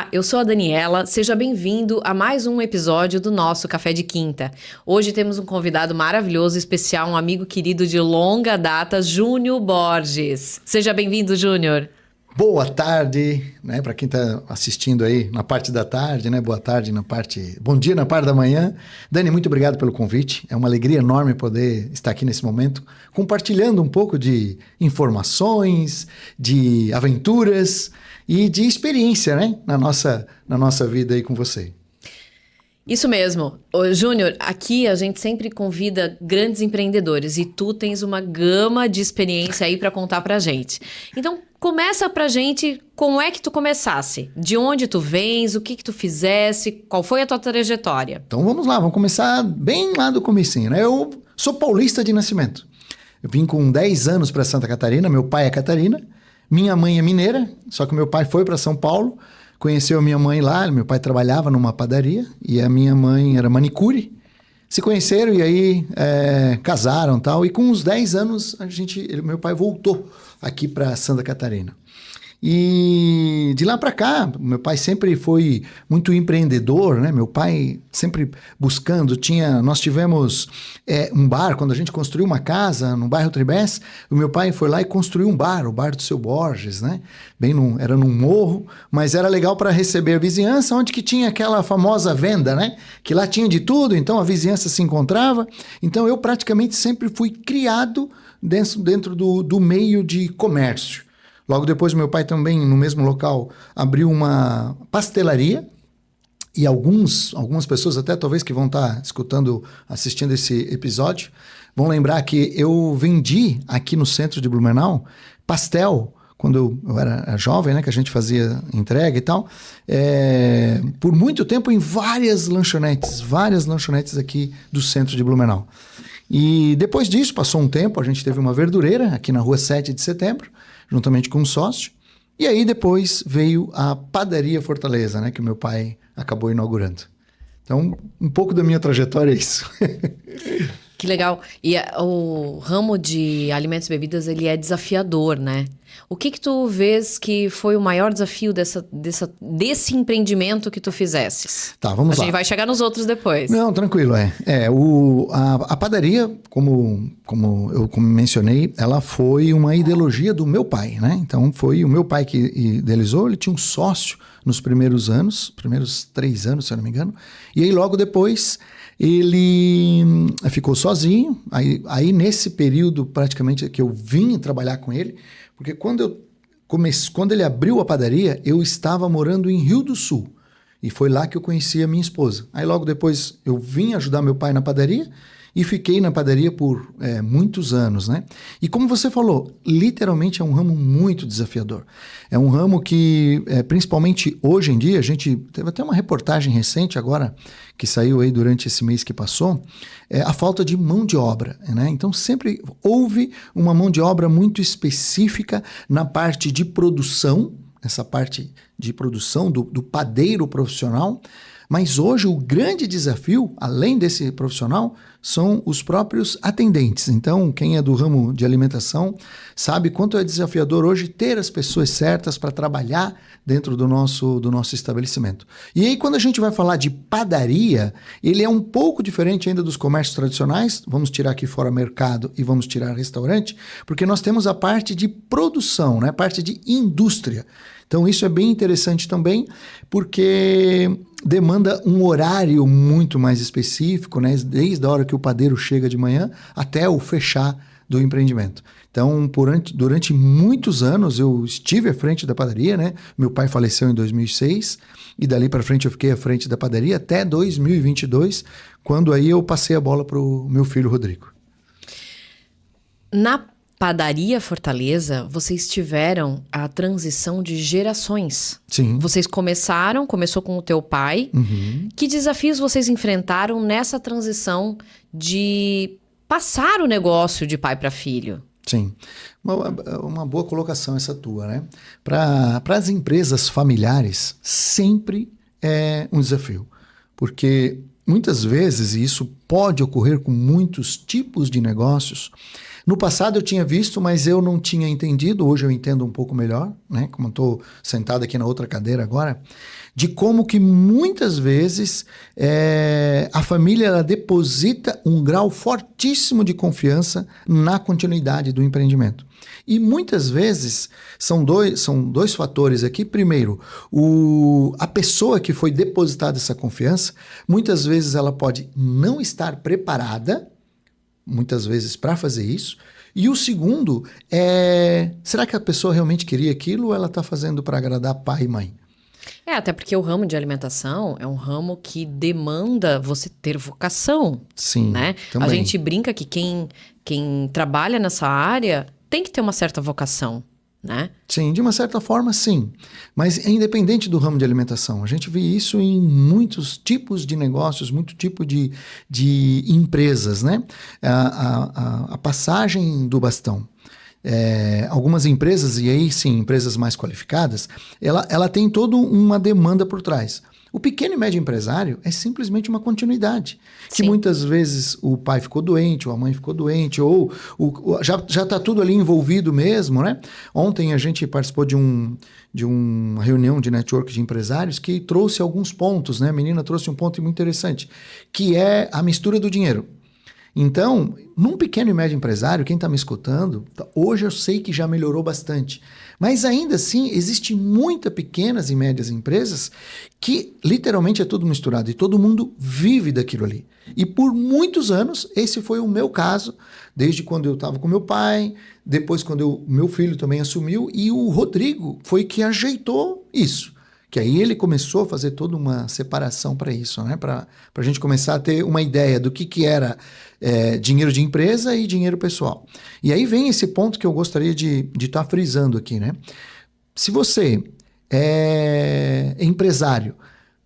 Olá, eu sou a Daniela, seja bem-vindo a mais um episódio do nosso Café de Quinta. Hoje temos um convidado maravilhoso, especial, um amigo querido de longa data, Júnior Borges. Seja bem-vindo, Júnior. Boa tarde, né? Para quem está assistindo aí na parte da tarde, né? Boa tarde na parte... Bom dia na parte da manhã. Dani, muito obrigado pelo convite. É uma alegria enorme poder estar aqui nesse momento, compartilhando um pouco de informações, de aventuras e de experiência, né? Na nossa vida aí com você. Isso mesmo. Ô, Júnior, aqui a gente sempre convida grandes empreendedores e tu tens uma gama de experiência aí para contar pra gente. Então, começa pra gente como é que tu começasse, de onde tu vens, o que tu fizesse, qual foi a tua trajetória. Então vamos lá, vamos começar bem lá do comecinho, né? Eu sou paulista de nascimento. Eu vim com 10 anos para Santa Catarina, meu pai é Catarina, minha mãe é mineira, só que meu pai foi para São Paulo, conheceu a minha mãe lá, meu pai trabalhava numa padaria e a minha mãe era manicure. Se conheceram e aí casaram e tal. E com uns 10 anos, meu pai voltou aqui para Santa Catarina. E de lá para cá, meu pai sempre foi muito empreendedor, né? Meu pai sempre buscando, nós tivemos um bar, quando a gente construiu uma casa no bairro Tribés, o meu pai foi lá e construiu um bar, o bar do seu Borges, né? Era num morro, mas era legal para receber a vizinhança, onde que tinha aquela famosa venda, né? Que lá tinha de tudo, então a vizinhança se encontrava. Então eu praticamente sempre fui criado dentro do meio de comércio. Logo depois, meu pai também, no mesmo local, abriu uma pastelaria. E algumas pessoas, até talvez que vão estar assistindo esse episódio, vão lembrar que eu vendi aqui no centro de Blumenau pastel, quando eu era jovem, né, que a gente fazia entrega e tal, por muito tempo em várias lanchonetes aqui do centro de Blumenau. E depois disso, passou um tempo, a gente teve uma verdureira aqui na rua 7 de setembro, juntamente com um sócio. E aí depois veio a Padaria Fortaleza, né, que o meu pai acabou inaugurando. Então, um pouco da minha trajetória é isso. Que legal. E o ramo de alimentos e bebidas, ele é desafiador, né? O que tu vês que foi o maior desafio desse empreendimento que tu fizesses? Tá, vamos lá. A gente vai chegar nos outros depois. Não, tranquilo, a padaria, como eu mencionei, ela foi uma ideologia do meu pai, né? Então, foi o meu pai que idealizou, ele tinha um sócio nos primeiros 3 anos, se eu não me engano, e aí logo depois ele ficou sozinho, aí nesse período praticamente que eu vim trabalhar com ele, porque quando ele abriu a padaria, eu estava morando em Rio do Sul. E foi lá que eu conheci a minha esposa. Aí logo depois eu vim ajudar meu pai na padaria e fiquei na padaria por muitos anos, né? E como você falou, literalmente é um ramo muito desafiador. É um ramo que, principalmente hoje em dia, a gente teve até uma reportagem recente agora, que saiu aí durante esse mês que passou, a falta de mão de obra, né? Então sempre houve uma mão de obra muito específica na parte de produção, essa parte de produção do padeiro profissional, mas hoje o grande desafio, além desse profissional, são os próprios atendentes. Então, quem é do ramo de alimentação sabe quanto é desafiador hoje ter as pessoas certas para trabalhar dentro do nosso estabelecimento. E aí, quando a gente vai falar de padaria, ele é um pouco diferente ainda dos comércios tradicionais. Vamos tirar aqui fora mercado e vamos tirar restaurante, porque nós temos a parte de produção, né? A parte de indústria. Então, isso é bem interessante também, porque demanda um horário muito mais específico, né? Desde a hora que o padeiro chega de manhã até o fechar do empreendimento. Então, durante muitos anos, eu estive à frente da padaria, né? Meu pai faleceu em 2006 e dali para frente eu fiquei à frente da padaria até 2022, quando aí eu passei a bola para o meu filho Rodrigo. Na Padaria Fortaleza, vocês tiveram a transição de gerações. Sim. Vocês começou com o teu pai. Uhum. Que desafios vocês enfrentaram nessa transição de passar o negócio de pai para filho? Sim, uma boa colocação essa tua, né? Para as empresas familiares, sempre é um desafio, porque muitas vezes, e isso pode ocorrer com muitos tipos de negócios, No passado eu tinha visto, mas eu não tinha entendido. Hoje eu entendo um pouco melhor, né? Como eu estou sentado aqui na outra cadeira agora, de como que muitas vezes a família ela deposita um grau fortíssimo de confiança na continuidade do empreendimento. E muitas vezes são dois fatores aqui. Primeiro, a pessoa que foi depositada essa confiança, muitas vezes ela pode não estar preparada, muitas vezes, para fazer isso. E o segundo será que a pessoa realmente queria aquilo ou ela está fazendo para agradar pai e mãe? Até porque o ramo de alimentação é um ramo que demanda você ter vocação. Sim, né? também. A gente brinca que quem trabalha nessa área tem que ter uma certa vocação, né? Sim, de uma certa forma, sim. Mas é independente do ramo de alimentação. A gente vê isso em muitos tipos de negócios, muito tipo de empresas, né? A passagem do bastão. Algumas empresas, e aí sim, empresas mais qualificadas, ela tem toda uma demanda por trás. O pequeno e médio empresário é simplesmente uma continuidade. Que muitas vezes o pai ficou doente, ou a mãe ficou doente, ou já está tudo ali envolvido mesmo, né? Ontem a gente participou de uma reunião de network de empresários que trouxe alguns pontos, né? A menina trouxe um ponto muito interessante, que é a mistura do dinheiro. Então, num pequeno e médio empresário, quem está me escutando, hoje eu sei que já melhorou bastante. Mas ainda assim, existe muitas pequenas e médias empresas que literalmente é tudo misturado e todo mundo vive daquilo ali. E por muitos anos, esse foi o meu caso, desde quando eu estava com meu pai, depois quando meu filho também assumiu, e o Rodrigo foi que ajeitou isso. Que aí ele começou a fazer toda uma separação para isso, né? Para a gente começar a ter uma ideia do que era dinheiro de empresa e dinheiro pessoal. E aí vem esse ponto que eu gostaria de estar frisando aqui, né? Se você é empresário,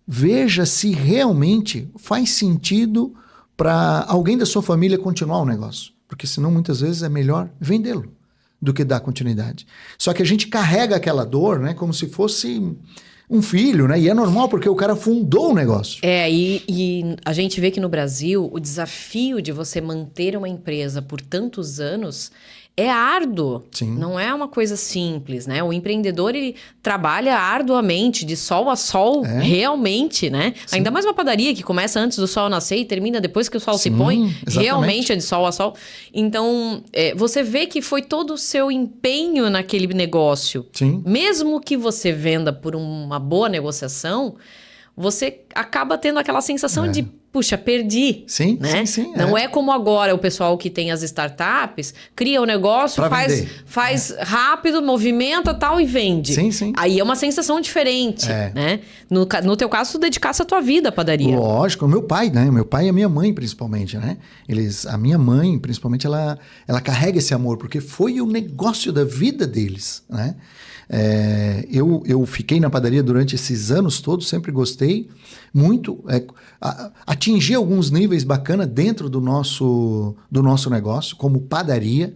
veja se realmente faz sentido para alguém da sua família continuar o negócio. Porque senão muitas vezes é melhor vendê-lo do que dar continuidade. Só que a gente carrega aquela dor, né? Como se fosse um filho, né? E é normal porque o cara fundou o negócio. E a gente vê que no Brasil o desafio de você manter uma empresa por tantos anos é árduo. Sim. Não é uma coisa simples, né? O empreendedor, ele trabalha arduamente, de sol a sol, realmente, né? Sim. Ainda mais uma padaria que começa antes do sol nascer e termina depois que o sol se põe. Exatamente. Realmente é de sol a sol. Então, você vê que foi todo o seu empenho naquele negócio. Sim. Mesmo que você venda por uma boa negociação, você acaba tendo aquela sensação de, puxa, perdi. Sim, né? sim. Não é como agora o pessoal que tem as startups, cria o negócio, faz rápido, movimenta tal e vende. Sim, sim. Aí é uma sensação diferente, né? No teu caso, tu dedicasse a tua vida à padaria. Lógico, o meu pai, né? O meu pai e a minha mãe, principalmente, né? A minha mãe, principalmente, ela carrega esse amor, porque foi o negócio da vida deles, né? Eu fiquei na padaria durante esses anos todos, sempre gostei muito, atingi alguns níveis bacanas dentro do nosso negócio, como padaria.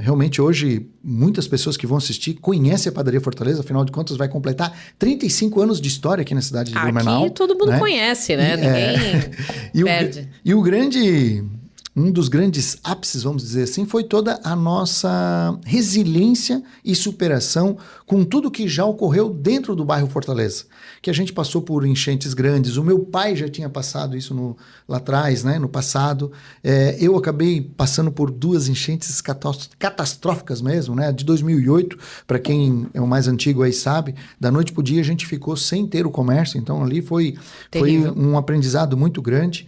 Realmente hoje muitas pessoas que vão assistir conhecem a Padaria Fortaleza, afinal de contas vai completar 35 anos de história aqui na cidade de Blumenau. Aqui todo mundo conhece, né? Ninguém perde. Um dos grandes ápices, vamos dizer assim, foi toda a nossa resiliência e superação com tudo que já ocorreu dentro do bairro Fortaleza. Que a gente passou por enchentes grandes. O meu pai já tinha passado isso lá atrás, né, no passado. Eu acabei passando por 2 enchentes catastróficas mesmo, né? De 2008, para quem é o mais antigo aí sabe, da noite para o dia a gente ficou sem ter o comércio. Então ali foi um aprendizado muito grande.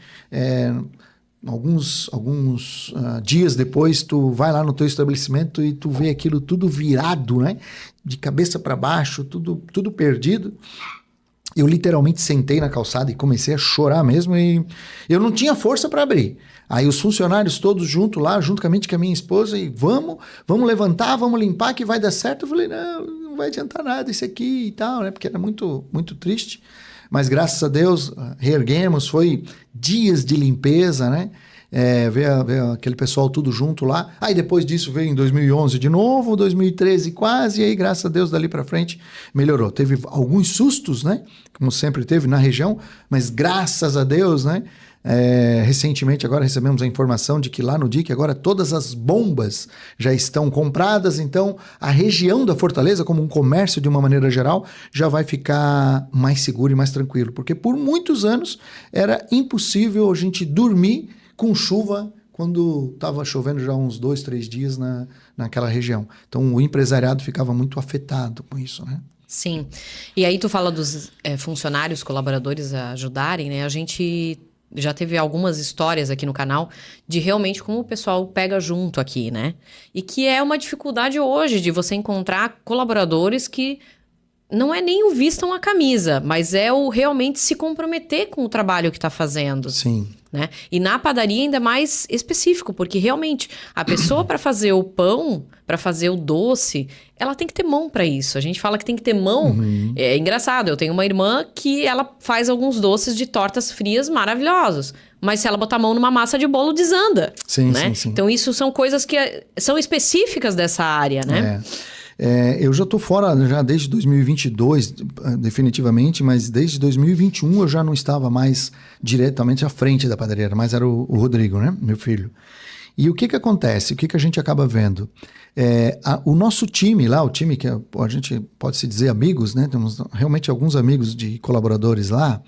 Alguns dias depois, tu vai lá no teu estabelecimento e tu vê aquilo tudo virado, né? De cabeça para baixo, tudo perdido. Eu literalmente sentei na calçada e comecei a chorar mesmo e eu não tinha força para abrir. Aí os funcionários todos junto lá, juntamente com a minha esposa, e vamos levantar, vamos limpar que vai dar certo. Eu falei, não vai adiantar nada isso aqui e tal, né? Porque era muito, muito triste. Mas graças a Deus, reerguemos, foi dias de limpeza, né? ver aquele pessoal tudo junto lá. Aí depois disso veio em 2011 de novo, 2013 quase, e aí graças a Deus dali para frente melhorou. Teve alguns sustos, né? Como sempre teve na região, mas graças a Deus, né? Recentemente agora recebemos a informação de que lá no DIC agora todas as bombas já estão compradas, então a região da Fortaleza, como um comércio de uma maneira geral, já vai ficar mais seguro e mais tranquilo, porque por muitos anos era impossível a gente dormir com chuva quando estava chovendo já uns 2, 3 dias naquela região. Então o empresariado ficava muito afetado com isso, né? Sim. E aí tu fala dos funcionários, colaboradores a ajudarem, né? A gente já teve algumas histórias aqui no canal de realmente como o pessoal pega junto aqui, né? E que é uma dificuldade hoje de você encontrar colaboradores que não é nem o vistam a camisa, mas é o realmente se comprometer com o trabalho que está fazendo. Sim. Né? E na padaria ainda mais específico, porque realmente a pessoa para fazer o pão, para fazer o doce, ela tem que ter mão para isso. A gente fala que tem que ter mão. É engraçado, eu tenho uma irmã que ela faz alguns doces de tortas frias maravilhosos. Mas se ela botar a mão numa massa de bolo, desanda. Sim, né? sim, sim. Então isso são coisas que são específicas dessa área, né? Eu já estou fora já desde 2022, definitivamente, mas desde 2021 eu já não estava mais diretamente à frente da padaria, mas era o Rodrigo, né? Meu filho. E o que acontece? O que a gente acaba vendo? O nosso time lá, o time que a gente pode se dizer amigos, né? Temos realmente alguns amigos de colaboradores lá,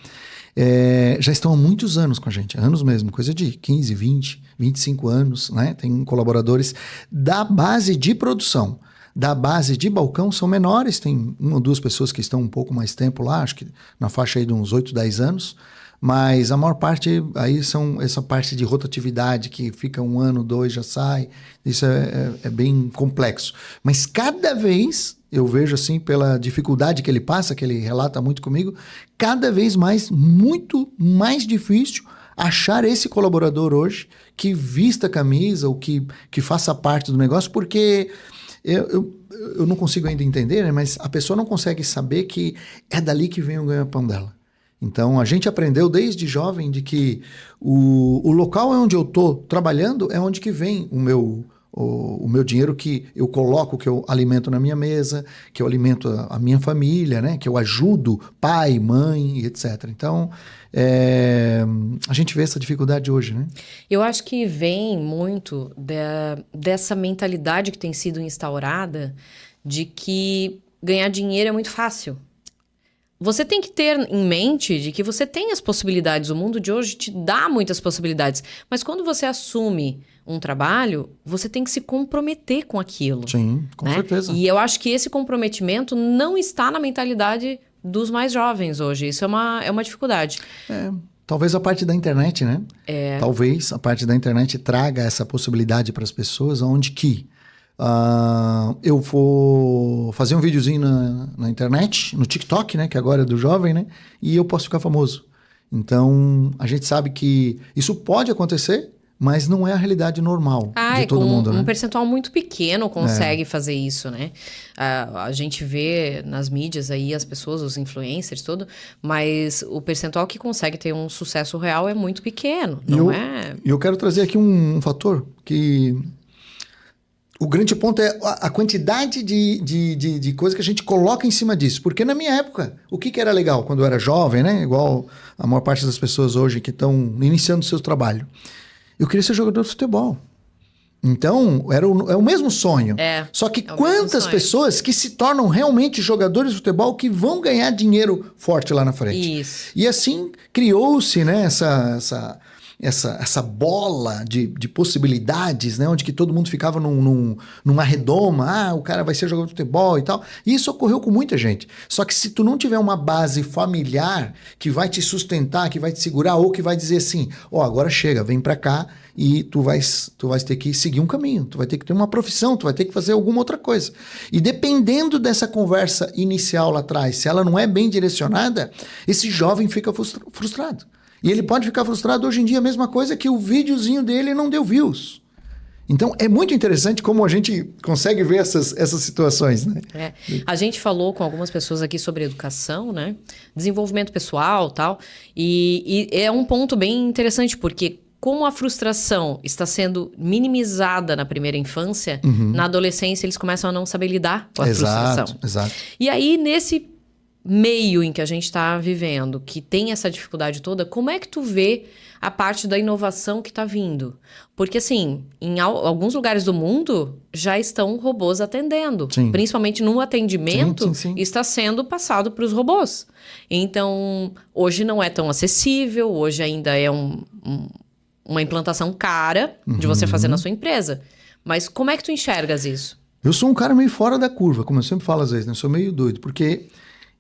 já estão há muitos anos com a gente, anos mesmo, coisa de 15, 20, 25 anos, né? Tem colaboradores da base de produção. Da base de balcão são menores, tem 1 ou 2 pessoas que estão um pouco mais tempo lá, acho que na faixa aí de uns 8, 10 anos, mas a maior parte aí são essa parte de rotatividade que fica 1 ano, 2, já sai, isso é bem complexo. Mas cada vez, eu vejo assim, pela dificuldade que ele passa, que ele relata muito comigo, cada vez mais, muito mais difícil achar esse colaborador hoje que vista a camisa ou que faça parte do negócio, porque eu não consigo ainda entender, né? Mas a pessoa não consegue saber que é dali que vem o ganha-pão dela. Então, a gente aprendeu desde jovem de que o local onde eu estou trabalhando é onde que vem o meu dinheiro que eu coloco, que eu alimento na minha mesa, que eu alimento a minha família, né? Que eu ajudo pai, mãe, etc. Então, a gente vê essa dificuldade hoje, né? Eu acho que vem muito dessa mentalidade que tem sido instaurada de que ganhar dinheiro é muito fácil. Você tem que ter em mente de que você tem as possibilidades. O mundo de hoje te dá muitas possibilidades. Mas quando você assume um trabalho, você tem que se comprometer com aquilo. Sim, com certeza. E eu acho que esse comprometimento não está na mentalidade dos mais jovens hoje. Isso é uma dificuldade. Talvez a parte da internet, né? Talvez a parte da internet traga essa possibilidade para as pessoas, onde que eu vou fazer um videozinho na internet, no TikTok, né? Que agora é do jovem, né? E eu posso ficar famoso. Então, a gente sabe que isso pode acontecer, mas não é a realidade normal de todo mundo, né? Um percentual muito pequeno consegue fazer isso, né? A gente vê nas mídias aí as pessoas, os influencers, tudo, mas o percentual que consegue ter um sucesso real é muito pequeno, E eu quero trazer aqui um fator que... O grande ponto é a quantidade de coisa que a gente coloca em cima disso. Porque na minha época, o que era legal quando eu era jovem, né? Igual a maior parte das pessoas hoje que estão iniciando o seu trabalho. Eu queria ser jogador de futebol. Então, é o mesmo sonho. Só que quantas pessoas que se tornam realmente jogadores de futebol que vão ganhar dinheiro forte lá na frente. Isso. E assim criou-se, né, essa bola de possibilidades, né? Onde que todo mundo ficava numa redoma, o cara vai ser jogador de futebol e tal. E isso ocorreu com muita gente. Só que se tu não tiver uma base familiar que vai te sustentar, que vai te segurar, ou que vai dizer assim, agora chega, vem pra cá e tu vais ter que seguir um caminho, tu vai ter que ter uma profissão, tu vai ter que fazer alguma outra coisa. E dependendo dessa conversa inicial lá atrás, se ela não é bem direcionada, esse jovem fica frustrado. E ele pode ficar frustrado hoje em dia, a mesma coisa que o videozinho dele não deu views. Então, é muito interessante como a gente consegue ver essas situações, né? A gente falou com algumas pessoas aqui sobre educação, né? Desenvolvimento pessoal e tal. E é um ponto bem interessante, porque como a frustração está sendo minimizada na primeira infância, na adolescência eles começam a não saber lidar com a frustração. Exato. E aí, nesse meio em que a gente está vivendo, que tem essa dificuldade toda, como é que tu vê a parte da inovação que está vindo? Porque, assim, em alguns lugares do mundo já estão robôs atendendo. Sim. Principalmente no atendimento, Sim. está sendo passado para os robôs. Então, hoje não é tão acessível, hoje ainda é uma implantação cara de você fazer na sua empresa. Mas como é que tu enxergas isso? Eu sou um cara meio fora da curva, como eu sempre falo às vezes, né? Eu sou meio doido, porque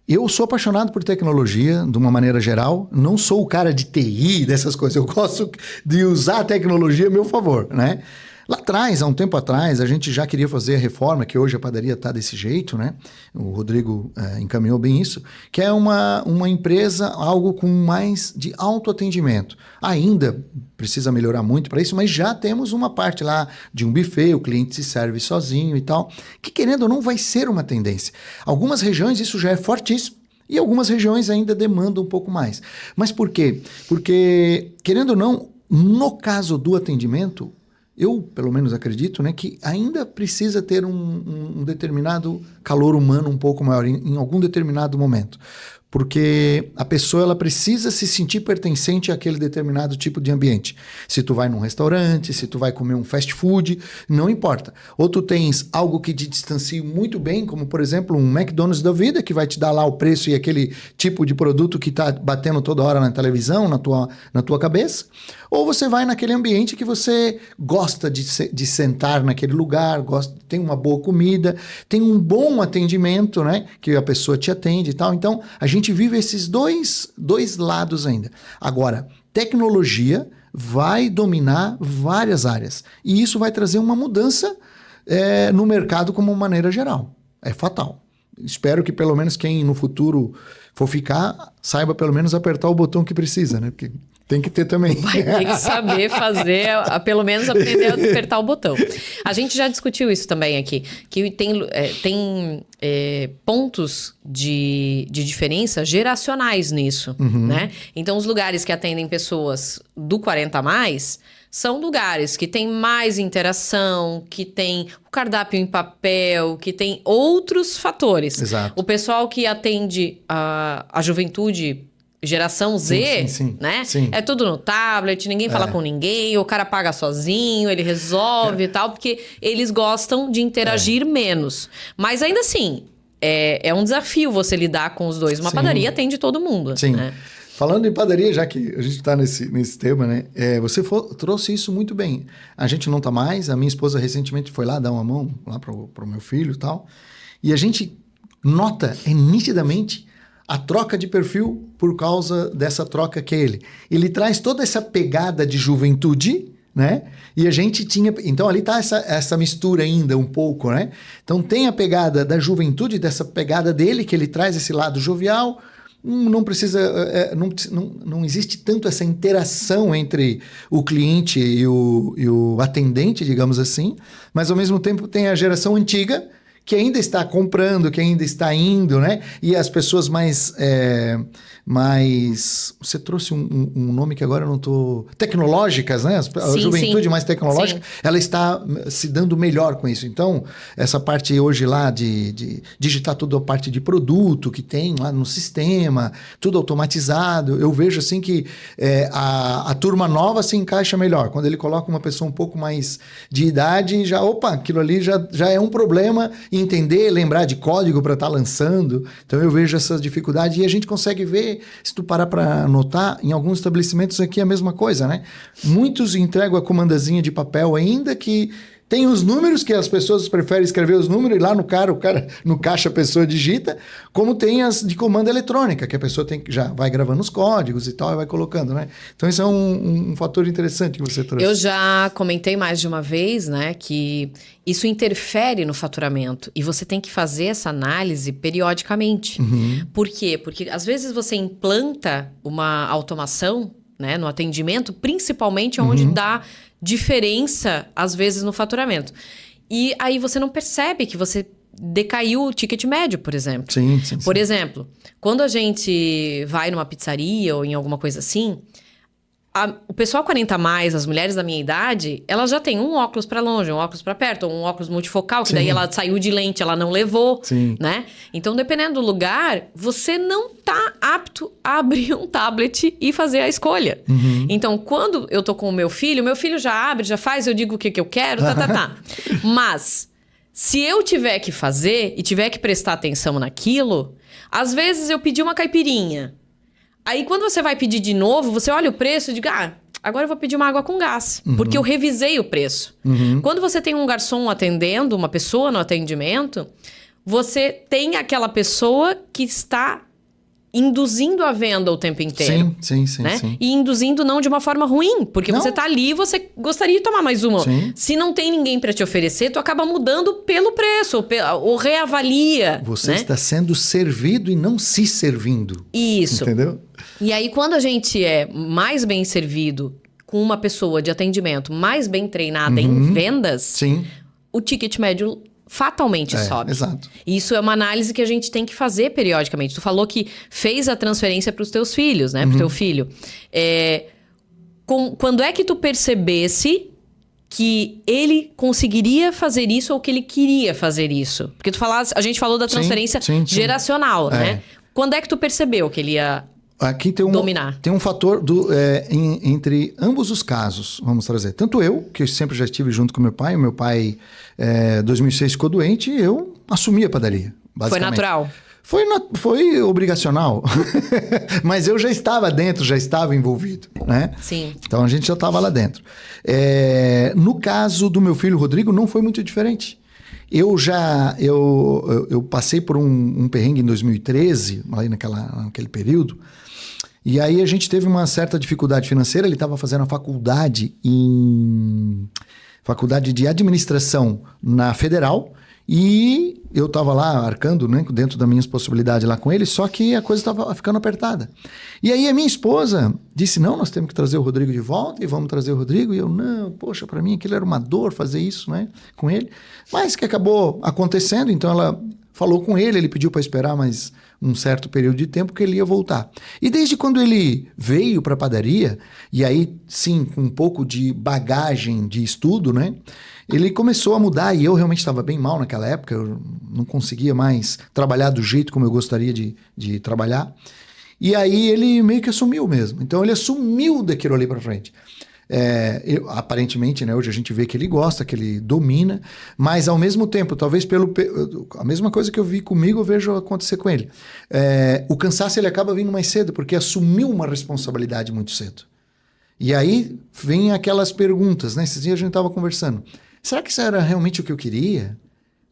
eu sou apaixonado por tecnologia, de uma maneira geral. Não sou o cara de TI, dessas coisas. Eu gosto de usar a tecnologia a meu favor, né? Lá atrás, há um tempo atrás, a gente já queria fazer a reforma, que hoje a padaria está desse jeito, né? O Rodrigo encaminhou bem isso, que é uma empresa, algo com mais de autoatendimento. Ainda precisa melhorar muito para isso, mas já temos uma parte lá de um buffet, o cliente se serve sozinho e tal, que querendo ou não vai ser uma tendência. Algumas regiões isso já é fortíssimo, e algumas regiões ainda demandam um pouco mais. Mas por quê? Porque, querendo ou não, no caso do atendimento, eu, pelo menos, acredito, né, que ainda precisa ter um determinado calor humano um pouco maior em algum determinado momento. Porque a pessoa ela precisa se sentir pertencente àquele determinado tipo de ambiente. Se tu vai num restaurante, se tu vai comer um fast food, não importa. Ou tu tens algo que te distancie muito bem, como por exemplo um McDonald's da vida, que vai te dar lá o preço e aquele tipo de produto que está batendo toda hora na televisão, na tua cabeça. Ou você vai naquele ambiente que você gosta de sentar naquele lugar, tem uma boa comida, tem um bom atendimento, né? Que a pessoa te atende e tal. Então, a gente vive esses dois lados ainda. Agora, tecnologia vai dominar várias áreas. E isso vai trazer uma mudança no mercado como maneira geral. É fatal. Espero que pelo menos quem no futuro for ficar, saiba pelo menos apertar o botão que precisa, né? Porque tem que ter também. Vai ter que saber fazer, pelo menos aprender a apertar o botão. A gente já discutiu isso também aqui, que tem pontos de diferença geracionais nisso, né? Então, os lugares que atendem pessoas do 40 a mais são lugares que tem mais interação, que tem o cardápio em papel, que tem outros fatores. Exato. O pessoal que atende a juventude geração Z, sim. né? Sim. É tudo no tablet, ninguém fala com ninguém, o cara paga sozinho, ele resolve e tal, porque eles gostam de interagir menos. Mas ainda assim, é um desafio você lidar com os dois. Uma padaria atende todo mundo. Sim. Né? Falando em padaria, já que a gente está nesse tema, né? Você trouxe isso muito bem. A gente não está mais, a minha esposa recentemente foi lá dar uma mão lá pro meu filho e tal, e a gente nota nitidamente a troca de perfil por causa dessa troca que é ele. Ele traz toda essa pegada de juventude, né? E a gente tinha... Então, ali tá essa mistura ainda um pouco, né? Então, tem a pegada da juventude, dessa pegada dele, que ele traz esse lado jovial. Não precisa... Não existe tanto essa interação entre o cliente e o atendente, digamos assim. Mas, ao mesmo tempo, tem a geração antiga, que ainda está comprando, que ainda está indo, né? E as pessoas mais... Você trouxe um nome que agora eu não estou... Tecnológicas, né? A juventude mais tecnológica, ela está se dando melhor com isso. Então, essa parte hoje lá de digitar toda a parte de produto que tem lá no sistema, tudo automatizado, eu vejo assim que a turma nova se encaixa melhor. Quando ele coloca uma pessoa um pouco mais de idade, aquilo ali já é um problema entender, lembrar de código para estar lançando. Então, eu vejo essa dificuldade e a gente consegue ver, se tu parar para notar, em alguns estabelecimentos aqui é a mesma coisa, né? Muitos entregam a comandazinha de papel ainda que tem os números, que as pessoas preferem escrever os números, e lá o cara no caixa a pessoa digita, como tem as de comanda eletrônica, que a pessoa já vai gravando os códigos e tal, e vai colocando, né? Então, isso é um fator interessante que você trouxe. Eu já comentei mais de uma vez, né, que isso interfere no faturamento, e você tem que fazer essa análise periodicamente. Por quê? Porque, às vezes, você implanta uma automação, né, no atendimento, principalmente onde dá diferença, às vezes, no faturamento. E aí você não percebe que você decaiu o ticket médio, por exemplo. Sim. Por exemplo, quando a gente vai numa pizzaria ou em alguma coisa assim, O pessoal 40 a mais, as mulheres da minha idade, elas já têm um óculos pra longe, um óculos pra perto, um óculos multifocal, que daí ela saiu de lente, ela não levou, né? Então, dependendo do lugar, você não tá apto a abrir um tablet e fazer a escolha. Então, quando eu tô com o meu filho já abre, já faz, eu digo o que eu quero, tá. Mas, se eu tiver que fazer e tiver que prestar atenção naquilo, às vezes eu pedi uma caipirinha. Aí, quando você vai pedir de novo, você olha o preço e diz, agora eu vou pedir uma água com gás. Porque eu revisei o preço. Quando você tem um garçom atendendo, uma pessoa no atendimento, você tem aquela pessoa que está induzindo a venda o tempo inteiro. Sim. E induzindo não de uma forma ruim. Porque você tá ali e você gostaria de tomar mais uma. Se não tem ninguém para te oferecer, tu acaba mudando pelo preço. Ou reavalia. Você está sendo servido e não se servindo. Isso. Entendeu? E aí, quando a gente é mais bem servido com uma pessoa de atendimento mais bem treinada em vendas, o ticket médio fatalmente sobe. Exato. Isso é uma análise que a gente tem que fazer periodicamente. Tu falou que fez a transferência para os teus filhos, né? Para o teu filho. Quando é que tu percebesse que ele conseguiria fazer isso ou que ele queria fazer isso? Porque a gente falou da transferência geracional, né? Quando é que tu percebeu que ele ia aqui dominar? Tem um fator entre ambos os casos, vamos trazer. Tanto eu, que eu sempre já estive junto com meu pai. O meu pai, em 2006, ficou doente e eu assumi a padaria, basicamente. Foi natural? Foi obrigacional. Mas eu já estava dentro, já estava envolvido, né? Sim. Então, a gente já estava lá dentro. No caso do meu filho, Rodrigo, não foi muito diferente. Eu passei por um perrengue em 2013, ali naquele período, e aí a gente teve uma certa dificuldade financeira. Ele estava fazendo a faculdade de administração na Federal, e eu estava lá arcando, né, dentro das minhas possibilidades lá com ele, só que a coisa estava ficando apertada. E aí a minha esposa disse, não, nós temos que trazer o Rodrigo de volta, e vamos trazer o Rodrigo. E eu, não, poxa, para mim aquilo era uma dor fazer isso, né, com ele. Mas que acabou acontecendo, então ela falou com ele pediu para esperar mais um certo período de tempo que ele ia voltar. E desde quando ele veio para a padaria, e aí sim, com um pouco de bagagem de estudo, né, ele começou a mudar, e eu realmente estava bem mal naquela época, eu não conseguia mais trabalhar do jeito como eu gostaria de trabalhar. E aí ele meio que assumiu mesmo. Então ele assumiu daquilo ali para frente. Aparentemente, né, hoje a gente vê que ele gosta, que ele domina, mas ao mesmo tempo, talvez a mesma coisa que eu vi comigo, eu vejo acontecer com ele. O cansaço ele acaba vindo mais cedo, porque assumiu uma responsabilidade muito cedo. E aí vem aquelas perguntas, né? Esses dias a gente estava conversando. Será que isso era realmente o que eu queria?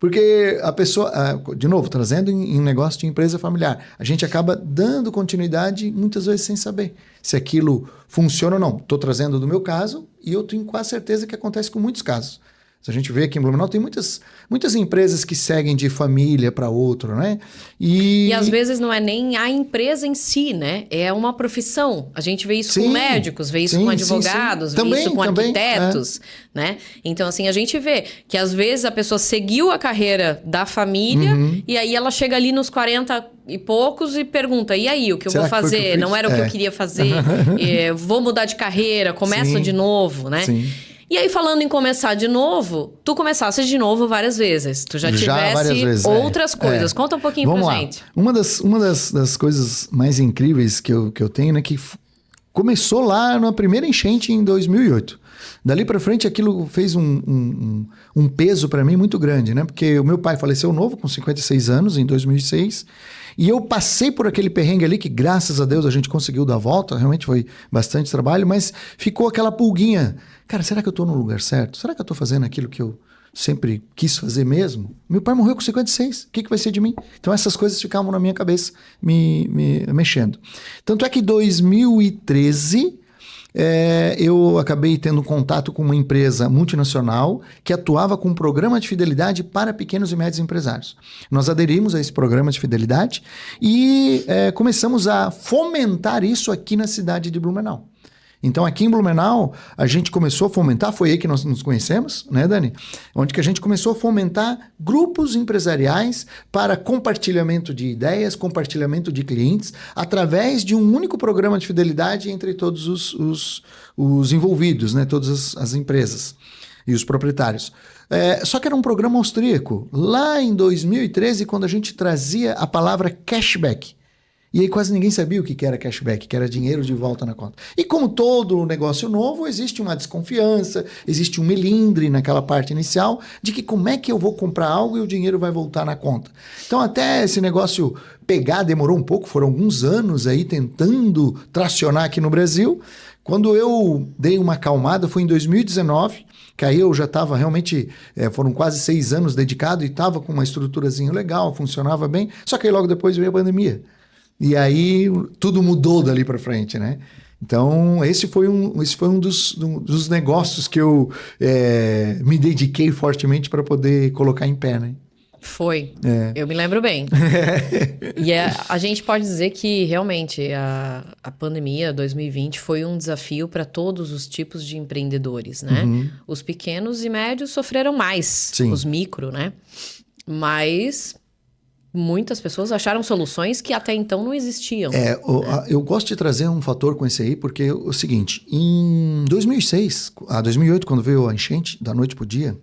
Porque a pessoa, de novo, trazendo em negócio de empresa familiar, a gente acaba dando continuidade muitas vezes sem saber se aquilo funciona ou não. Estou trazendo do meu caso e eu tenho quase certeza que acontece com muitos casos. Se a gente vê aqui em Blumenau, tem muitas empresas que seguem de família para outro, né? E às vezes não é nem a empresa em si, né? É uma profissão. A gente vê isso com médicos, vê isso com advogados, vê isso com arquitetos, né? Então, assim, a gente vê que às vezes a pessoa seguiu a carreira da família e aí ela chega ali nos 40 e poucos e pergunta, e aí, o que eu vou fazer? Não era o que eu queria fazer? Vou mudar de carreira, começo de novo, né? Sim. E aí, falando em começar de novo, tu começasse de novo várias vezes. Tu já tivesse outras coisas. Conta um pouquinho pra gente. Uma das coisas mais incríveis que eu tenho, né, que começou lá na primeira enchente em 2008. Dali para frente, aquilo fez um peso para mim muito grande, né? Porque o meu pai faleceu novo, com 56 anos, em 2006. E eu passei por aquele perrengue ali que, graças a Deus, a gente conseguiu dar a volta. Realmente foi bastante trabalho, mas ficou aquela pulguinha. Cara, será que eu estou no lugar certo? Será que eu estou fazendo aquilo que eu sempre quis fazer mesmo? Meu pai morreu com 56. O que vai ser de mim? Então, essas coisas ficavam na minha cabeça, me mexendo. Tanto é que em 2013... eu acabei tendo contato com uma empresa multinacional que atuava com um programa de fidelidade para pequenos e médios empresários. Nós aderimos a esse programa de fidelidade e começamos a fomentar isso aqui na cidade de Blumenau. Então, aqui em Blumenau, a gente começou a fomentar, foi aí que nós nos conhecemos, né, Dani? Onde que a gente começou a fomentar grupos empresariais para compartilhamento de ideias, compartilhamento de clientes, através de um único programa de fidelidade entre todos os envolvidos, né, todas as empresas e os proprietários. Só que era um programa austríaco. Lá em 2013, quando a gente trazia a palavra cashback, e aí quase ninguém sabia o que era cashback, que era dinheiro de volta na conta. E como todo negócio novo, existe uma desconfiança, existe um melindre naquela parte inicial de que como é que eu vou comprar algo e o dinheiro vai voltar na conta. Então até esse negócio pegar demorou um pouco, foram alguns anos aí tentando tracionar aqui no Brasil. Quando eu dei uma acalmada foi em 2019, que aí eu já estava realmente, foram quase 6 anos dedicado e estava com uma estruturazinha legal, funcionava bem, só que aí logo depois veio a pandemia. E aí tudo mudou dali para frente, né? Então, esse foi um dos negócios que eu me dediquei fortemente para poder colocar em pé, né? Foi. Eu me lembro bem. E a gente pode dizer que realmente a pandemia 2020 foi um desafio para todos os tipos de empreendedores, né? Uhum. Os pequenos e médios sofreram mais, Sim. Os micro, né? Mas muitas pessoas acharam soluções que até então não existiam. Eu gosto de trazer um fator com esse aí, porque é o seguinte, em 2008, quando veio a enchente, da noite pro dia,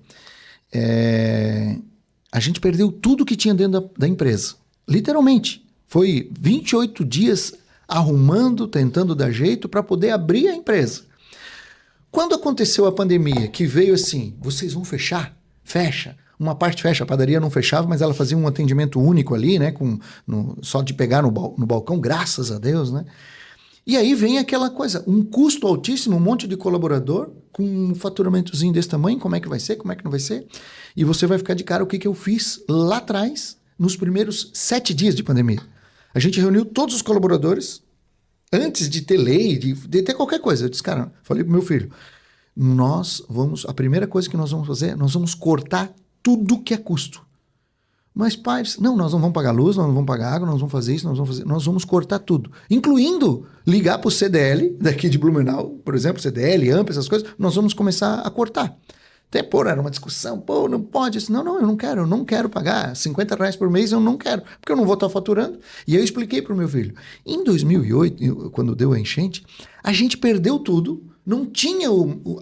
a gente perdeu tudo que tinha dentro da empresa. Literalmente. Foi 28 dias arrumando, tentando dar jeito para poder abrir a empresa. Quando aconteceu a pandemia, que veio assim, vocês vão fechar? Fecha. Uma parte fecha, a padaria não fechava, mas ela fazia um atendimento único ali, né? Só de pegar no balcão, graças a Deus, né? E aí vem aquela coisa, um custo altíssimo, um monte de colaborador, com um faturamentozinho desse tamanho, como é que vai ser, como é que não vai ser? E você vai ficar de cara o que eu fiz lá atrás, nos primeiros 7 dias de pandemia. A gente reuniu todos os colaboradores, antes de ter lei, de ter qualquer coisa. Eu disse, cara, falei pro meu filho, a primeira coisa que nós vamos fazer, nós vamos cortar tudo que é custo. Mas, pai, não, nós não vamos pagar luz, nós não vamos pagar água, nós vamos fazer isso, nós vamos cortar tudo. Incluindo ligar para o CDL, daqui de Blumenau, por exemplo, CDL, AMP, essas coisas, nós vamos começar a cortar. Até, era uma discussão, não pode. Disse, não, eu não quero pagar R$50 por mês, eu não quero, porque eu não vou estar faturando. E eu expliquei para o meu filho. Em 2008, quando deu a enchente, a gente perdeu tudo, não tinha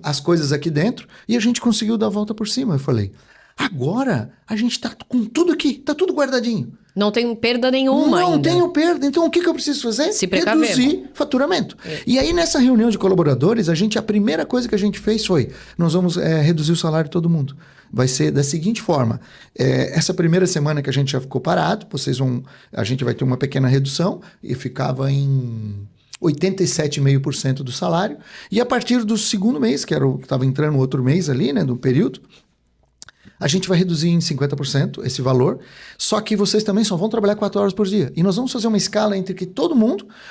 as coisas aqui dentro, e a gente conseguiu dar a volta por cima. Eu falei, agora a gente tá com tudo aqui, tá tudo guardadinho. Não tem perda nenhuma ainda. Não tenho perda. Então o que eu preciso fazer? Se precaver. Reduzir faturamento. E aí nessa reunião de colaboradores, a primeira coisa que a gente fez foi, nós vamos reduzir o salário de todo mundo. Vai ser da seguinte forma, essa primeira semana que a gente já ficou parado, a gente vai ter uma pequena redução, e ficava em 87,5% do salário, e a partir do segundo mês, que estava entrando outro mês ali, né, do período, a gente vai reduzir em 50% esse valor, só que vocês também só vão trabalhar 4 horas por dia. E nós vamos fazer uma escala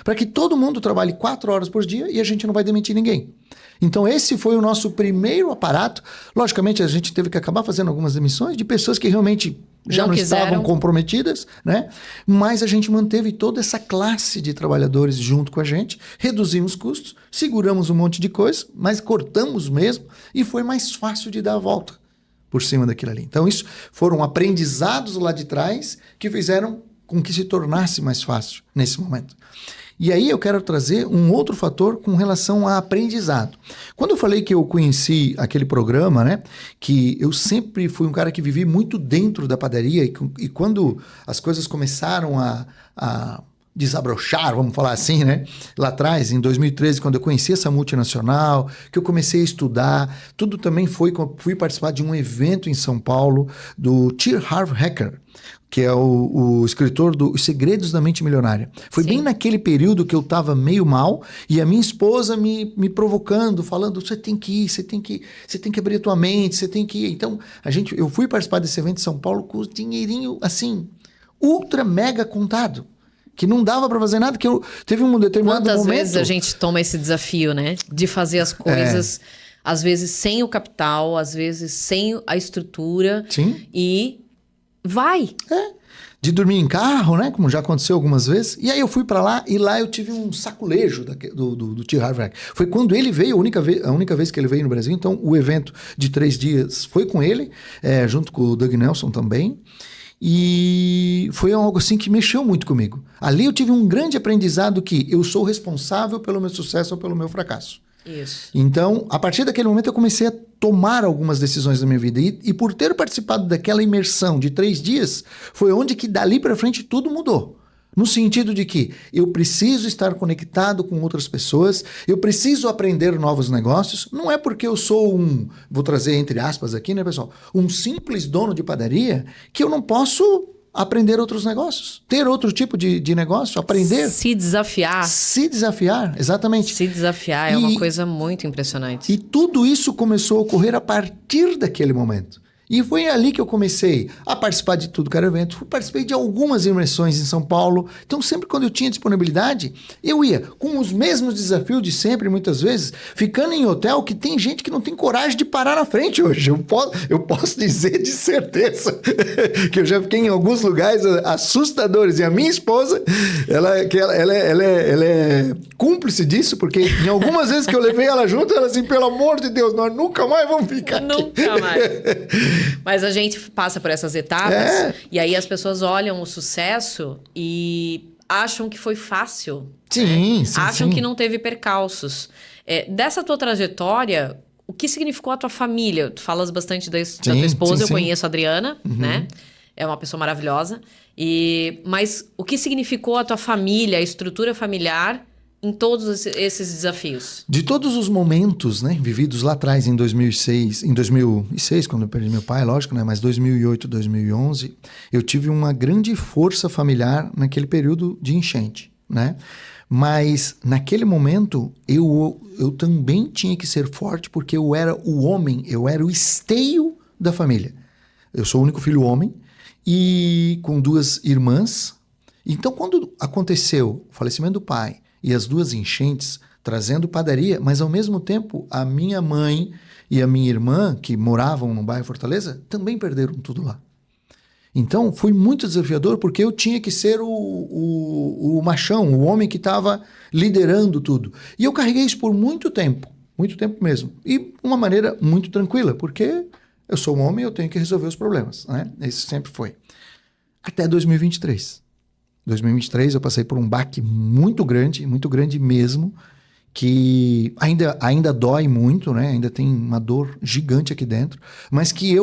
para que todo mundo trabalhe 4 horas por dia e a gente não vai demitir ninguém. Então esse foi o nosso primeiro aparato. Logicamente a gente teve que acabar fazendo algumas demissões de pessoas que realmente já não estavam comprometidas, né? Mas a gente manteve toda essa classe de trabalhadores junto com a gente, reduzimos custos, seguramos um monte de coisa, mas cortamos mesmo e foi mais fácil de dar a volta por cima daquilo ali. Então, isso foram aprendizados lá de trás que fizeram com que se tornasse mais fácil nesse momento. E aí eu quero trazer um outro fator com relação a aprendizado. Quando eu falei que eu conheci aquele programa, né, que eu sempre fui um cara que vivi muito dentro da padaria e quando as coisas começaram a desabrochar, vamos falar assim, né? Lá atrás, em 2013, quando eu conheci essa multinacional, que eu comecei a estudar, tudo também fui participar de um evento em São Paulo do T. Harv Eker, que é o escritor do Os Segredos da Mente Milionária. Foi bem naquele período que eu estava meio mal e a minha esposa me provocando, falando, você tem que ir, você tem que abrir a tua mente, você tem que ir. Então, eu fui participar desse evento em São Paulo com o dinheirinho, assim, ultra mega contado. Que não dava para fazer nada, que teve um determinado momento... Quantas vezes a gente toma esse desafio, né? De fazer as coisas, às vezes sem o capital, às vezes sem a estrutura. Sim. E vai. de dormir em carro, né? Como já aconteceu algumas vezes. E aí eu fui para lá e lá eu tive um saculejo do T. Harv Eker. Foi quando ele veio, a única vez que ele veio no Brasil. Então o evento de 3 dias foi com ele, junto com o Doug Nelson também. E foi algo assim que mexeu muito comigo. Ali eu tive um grande aprendizado que eu sou responsável pelo meu sucesso ou pelo meu fracasso. Isso. Então, a partir daquele momento eu comecei a tomar algumas decisões da minha vida. E por ter participado daquela imersão de 3 dias, foi onde que dali para frente tudo mudou. No sentido de que eu preciso estar conectado com outras pessoas, eu preciso aprender novos negócios. Não é porque eu sou vou trazer entre aspas aqui, né, pessoal? Um simples dono de padaria que eu não posso aprender outros negócios, ter outro tipo de negócio, aprender. Se desafiar. Se desafiar, exatamente. Se desafiar é uma coisa muito impressionante. E tudo isso começou a ocorrer a partir daquele momento. E foi ali que eu comecei a participar de tudo que era evento. Participei de algumas imersões em São Paulo. Então, sempre quando eu tinha disponibilidade, eu ia com os mesmos desafios de sempre, muitas vezes, ficando em hotel que tem gente que não tem coragem de parar na frente hoje. Eu posso dizer de certeza que eu já fiquei em alguns lugares assustadores. E a minha esposa, ela é cúmplice disso, porque em algumas vezes que eu levei ela junto, ela assim, pelo amor de Deus, nós nunca mais vamos ficar aqui. Nunca mais. Mas a gente passa por essas etapas e aí as pessoas olham o sucesso e acham que foi fácil. Sim, sim. Acham que não teve percalços. Dessa tua trajetória, o que significou a tua família? Tu falas bastante da tua esposa, eu conheço a Adriana, né? É uma pessoa maravilhosa. Mas o que significou a tua família, a estrutura familiar em todos esses desafios? De todos os momentos, né, vividos lá atrás em 2006, quando eu perdi meu pai, lógico, né, mas 2008, 2011, eu tive uma grande força familiar naquele período de enchente, né? Mas naquele momento eu também tinha que ser forte porque eu era o homem, eu era o esteio da família. Eu sou o único filho homem e com 2 irmãs. Então, quando aconteceu o falecimento do pai e as 2 enchentes, trazendo padaria, mas ao mesmo tempo a minha mãe e a minha irmã, que moravam no bairro Fortaleza, também perderam tudo lá. Então foi muito desafiador porque eu tinha que ser o machão, o homem que estava liderando tudo. E eu carreguei isso por muito tempo mesmo. E de uma maneira muito tranquila, porque eu sou um homem e eu tenho que resolver os problemas, né? Isso sempre foi. Até 2023. 2023 eu passei por um baque muito grande mesmo, que ainda dói muito, né? Ainda tem uma dor gigante aqui dentro, mas que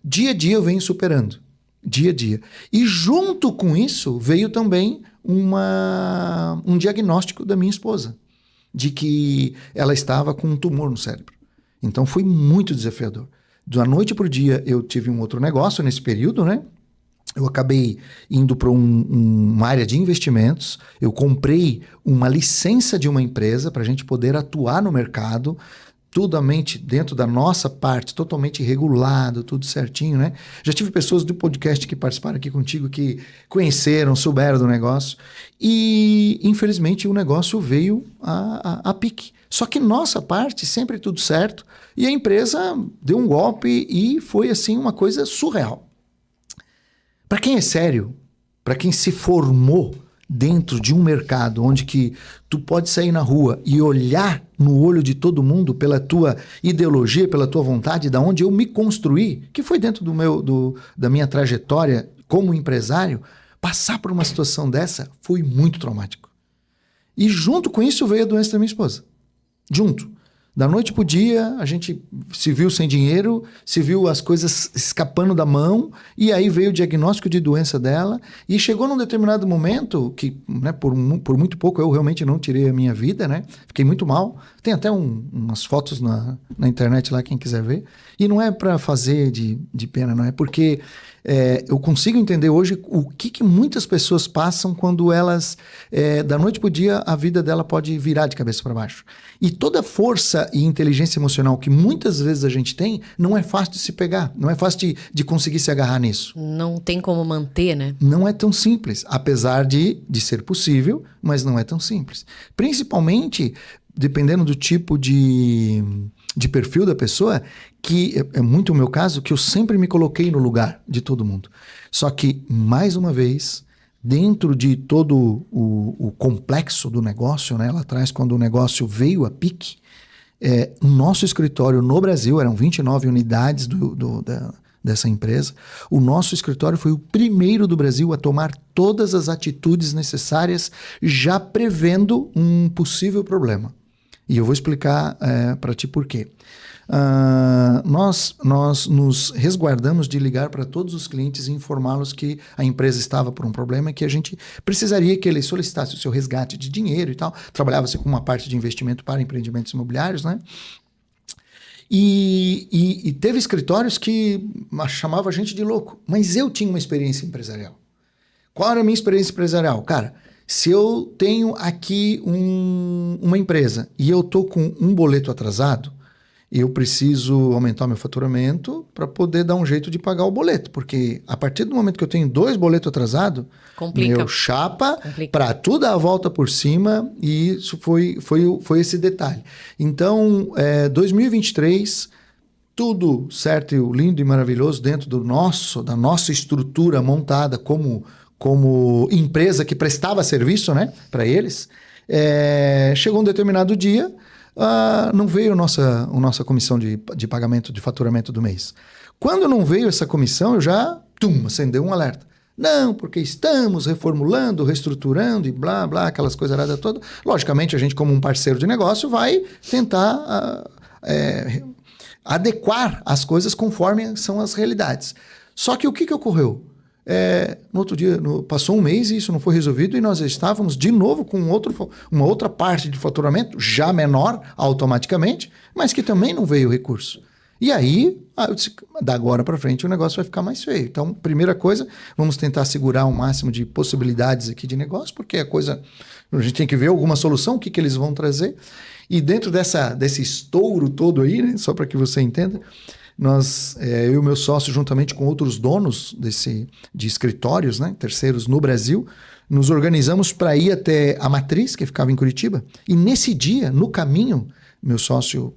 dia a dia eu venho superando, dia a dia. E junto com isso veio também um diagnóstico da minha esposa, de que ela estava com um tumor no cérebro. Então foi muito desafiador. Da noite para o dia eu tive um outro negócio nesse período, né? Eu acabei indo para uma área de investimentos, eu comprei uma licença de uma empresa para a gente poder atuar no mercado, totalmente dentro da nossa parte, totalmente regulado, tudo certinho, né? Já tive pessoas do podcast que participaram aqui contigo, que conheceram, souberam do negócio, e infelizmente o negócio veio a pique. Só que nossa parte, sempre tudo certo, e a empresa deu um golpe e foi assim uma coisa surreal. Para quem é sério, para quem se formou dentro de um mercado onde que tu pode sair na rua e olhar no olho de todo mundo pela tua ideologia, pela tua vontade, da onde eu me construí, que foi dentro da minha trajetória como empresário, passar por uma situação dessa foi muito traumático. E junto com isso veio a doença da minha esposa. Junto. Da noite pro dia, a gente se viu sem dinheiro, se viu as coisas escapando da mão, e aí veio o diagnóstico de doença dela, e chegou num determinado momento, que né, por muito pouco eu realmente não tirei a minha vida, né? Fiquei muito mal. Tem até umas fotos na internet lá, quem quiser ver. E não é para fazer de pena, não é porque eu consigo entender hoje o que muitas pessoas passam quando elas, da noite pro dia, a vida dela pode virar de cabeça para baixo. E toda força e inteligência emocional que muitas vezes a gente tem, não é fácil de se pegar, não é fácil de conseguir se agarrar nisso. Não tem como manter, né? Não é tão simples, apesar de ser possível, mas não é tão simples. Principalmente dependendo do tipo de de perfil da pessoa, que é muito o meu caso, que eu sempre me coloquei no lugar de todo mundo. Só que, mais uma vez, dentro de todo o complexo do negócio, né, lá atrás, quando o negócio veio a pique, o nosso escritório no Brasil, eram 29 unidades dessa empresa, o nosso escritório foi o primeiro do Brasil a tomar todas as atitudes necessárias, já prevendo um possível problema. E eu vou explicar para ti por quê. Nós nos resguardamos de ligar para todos os clientes e informá-los que a empresa estava por um problema e que a gente precisaria que ele solicitasse o seu resgate de dinheiro e tal. Trabalhava-se com uma parte de investimento para empreendimentos imobiliários, né? E teve escritórios que chamavam a gente de louco. Mas eu tinha uma experiência empresarial. Qual era a minha experiência empresarial? Cara, se eu tenho aqui uma empresa e eu estou com um boleto atrasado, eu preciso aumentar meu faturamento para poder dar um jeito de pagar o boleto. Porque a partir do momento que eu tenho 2 boletos atrasados, meu chapa para tudo dar a volta por cima, e isso foi esse detalhe. Então, 2023, tudo certo, lindo e maravilhoso dentro da nossa estrutura montada como empresa que prestava serviço, né, para eles. Chegou um determinado dia, não veio a nossa comissão de pagamento de faturamento do mês. Quando não veio essa comissão, eu já acendeu um alerta. Não, porque estamos reformulando, reestruturando e blá, blá, aquelas coisas erradas todas. Logicamente, a gente, como um parceiro de negócio, vai tentar adequar as coisas conforme são as realidades. Só que o que ocorreu? No outro dia, passou um mês e isso não foi resolvido, e nós estávamos de novo com uma outra parte de faturamento, já menor automaticamente, mas que também não veio recurso. E aí, eu disse, da agora para frente o negócio vai ficar mais feio. Então, primeira coisa, vamos tentar segurar o máximo de possibilidades aqui de negócio, porque a gente tem que ver alguma solução, o que eles vão trazer. E dentro desse estouro todo aí, né, só para que você entenda, eu e o meu sócio, juntamente com outros donos de escritórios, né, terceiros no Brasil, nos organizamos para ir até a matriz, que ficava em Curitiba. E nesse dia, no caminho, meu sócio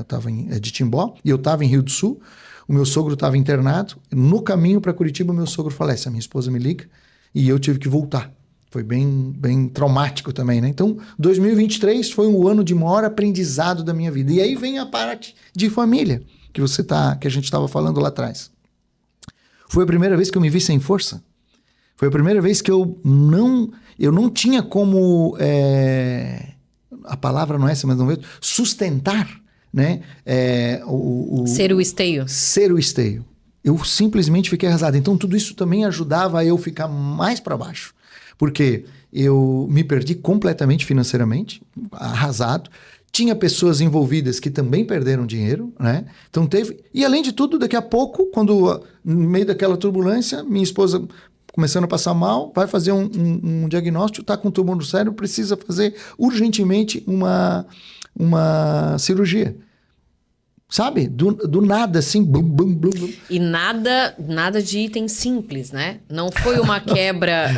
estava de Timbó e eu estava em Rio do Sul. O meu sogro estava internado. No caminho para Curitiba, meu sogro falece. A minha esposa me liga e eu tive que voltar. Foi bem, bem traumático também, né? Então, 2023 foi um ano de maior aprendizado da minha vida. E aí vem a parte de família que a gente estava falando lá atrás. Foi a primeira vez que eu me vi sem força. Foi a primeira vez que eu não tinha como, a palavra não é essa, mas não vejo, sustentar, né? Ser o esteio. Ser o esteio. Eu simplesmente fiquei arrasado. Então, tudo isso também ajudava a eu ficar mais para baixo. Porque eu me perdi completamente financeiramente, arrasado. Tinha pessoas envolvidas que também perderam dinheiro, né? Então teve... E além de tudo, daqui a pouco, no meio daquela turbulência, minha esposa começando a passar mal, vai fazer um diagnóstico, está com tumor no cérebro, precisa fazer urgentemente uma cirurgia. Sabe? Do nada, assim, bum, bum, bum, bum. E nada de item simples, né? Não foi uma quebra,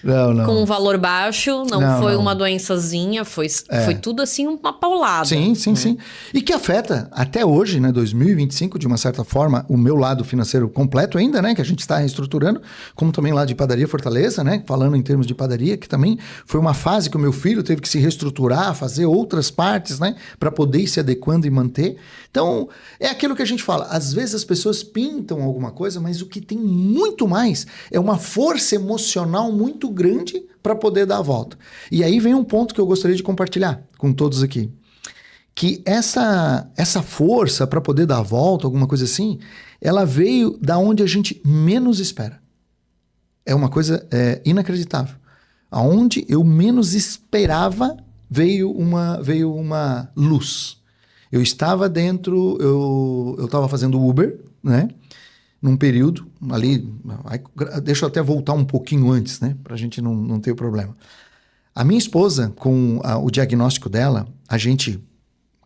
não. com um valor baixo, não foi uma doençazinha, foi tudo assim uma paulada. Sim. E que afeta até hoje, né, 2025, de uma certa forma, o meu lado financeiro completo ainda, né, que a gente está reestruturando, como também lá de Padaria Fortaleza, né, falando em termos de padaria, que também foi uma fase que o meu filho teve que se reestruturar, fazer outras partes, né, para poder ir se adequando e manter. Então, é aquilo que a gente fala. Às vezes as pessoas pintam alguma coisa, mas o que tem muito mais é uma força emocional muito grande para poder dar a volta. E aí vem um ponto que eu gostaria de compartilhar com todos aqui. Que essa força para poder dar a volta, alguma coisa assim, ela veio da onde a gente menos espera. É uma coisa inacreditável. Aonde eu menos esperava veio uma luz. Eu estava eu estava fazendo Uber, né? Num período ali, deixa eu até voltar um pouquinho antes, né? Pra gente não ter problema. A minha esposa, com o diagnóstico dela, a gente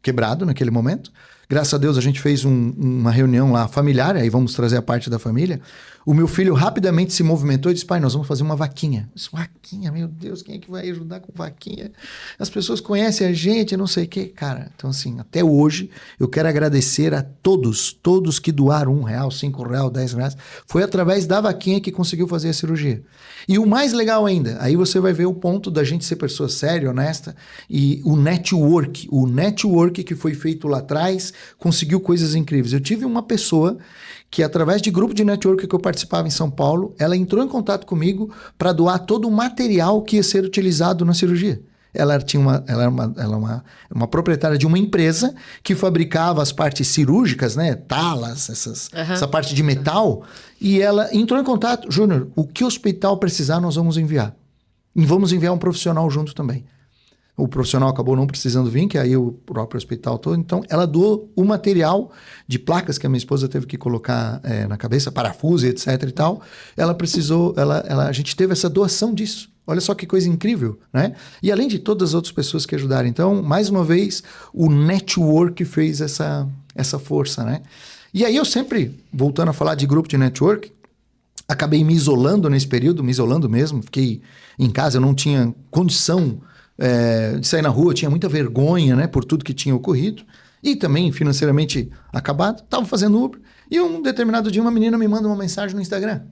quebrado naquele momento, graças a Deus a gente fez uma reunião lá familiar, aí vamos trazer a parte da família. O meu filho rapidamente se movimentou e disse, pai, nós vamos fazer uma vaquinha. Eu disse, vaquinha, meu Deus, quem é que vai ajudar com vaquinha? As pessoas conhecem a gente, não sei o quê. Cara, então assim, até hoje eu quero agradecer a todos que doaram R$1, R$5, R$10. Foi através da vaquinha que conseguiu fazer a cirurgia. E o mais legal ainda, aí você vai ver o ponto da gente ser pessoa séria, honesta, e o network que foi feito lá atrás conseguiu coisas incríveis. Eu tive uma pessoa que através de grupo de network que eu participava em São Paulo, ela entrou em contato comigo para doar todo o material que ia ser utilizado na cirurgia. Ela era uma proprietária de uma empresa que fabricava as partes cirúrgicas, né? Talas, essa parte de metal. E ela entrou em contato. Júnior, o que o hospital precisar, nós vamos enviar. E vamos enviar um profissional junto também. O profissional acabou não precisando vir, que aí o próprio hospital todo. Então, ela doou o material de placas que a minha esposa teve que colocar na cabeça, parafuso e etc e tal. Ela precisou, a gente teve essa doação disso. Olha só que coisa incrível, né? E além de todas as outras pessoas que ajudaram. Então, mais uma vez, o network fez essa força, né? E aí eu sempre, voltando a falar de grupo de network, acabei me isolando nesse período, me isolando mesmo. Fiquei em casa, eu não tinha condição de sair na rua, tinha muita vergonha, né, por tudo que tinha ocorrido. E também estava acabado. Estava fazendo Uber. E um determinado dia, uma menina me manda uma mensagem no Instagram.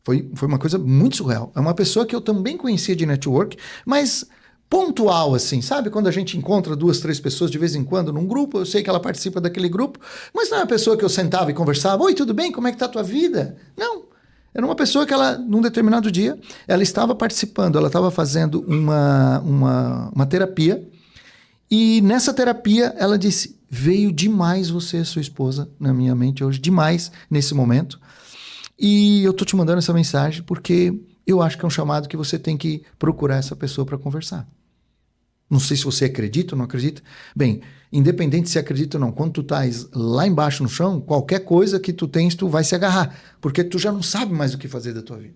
Foi uma coisa muito surreal. É uma pessoa que eu também conhecia de network, mas pontual, assim, sabe? Quando a gente encontra 2, 3 pessoas de vez em quando num grupo, eu sei que ela participa daquele grupo, mas não é uma pessoa que eu sentava e conversava. Oi, tudo bem? Como é que tá a tua vida? Não. Era uma pessoa que ela, num determinado dia, ela estava participando, ela estava fazendo uma terapia, e nessa terapia ela disse, veio demais você e sua esposa na minha mente hoje, demais nesse momento. E eu tô te mandando essa mensagem porque eu acho que é um chamado que você tem que procurar essa pessoa para conversar. Não sei se você acredita ou não acredita. Bem, independente se acredita ou não, quando tu estás lá embaixo no chão, qualquer coisa que tu tens, tu vai se agarrar, porque tu já não sabe mais o que fazer da tua vida.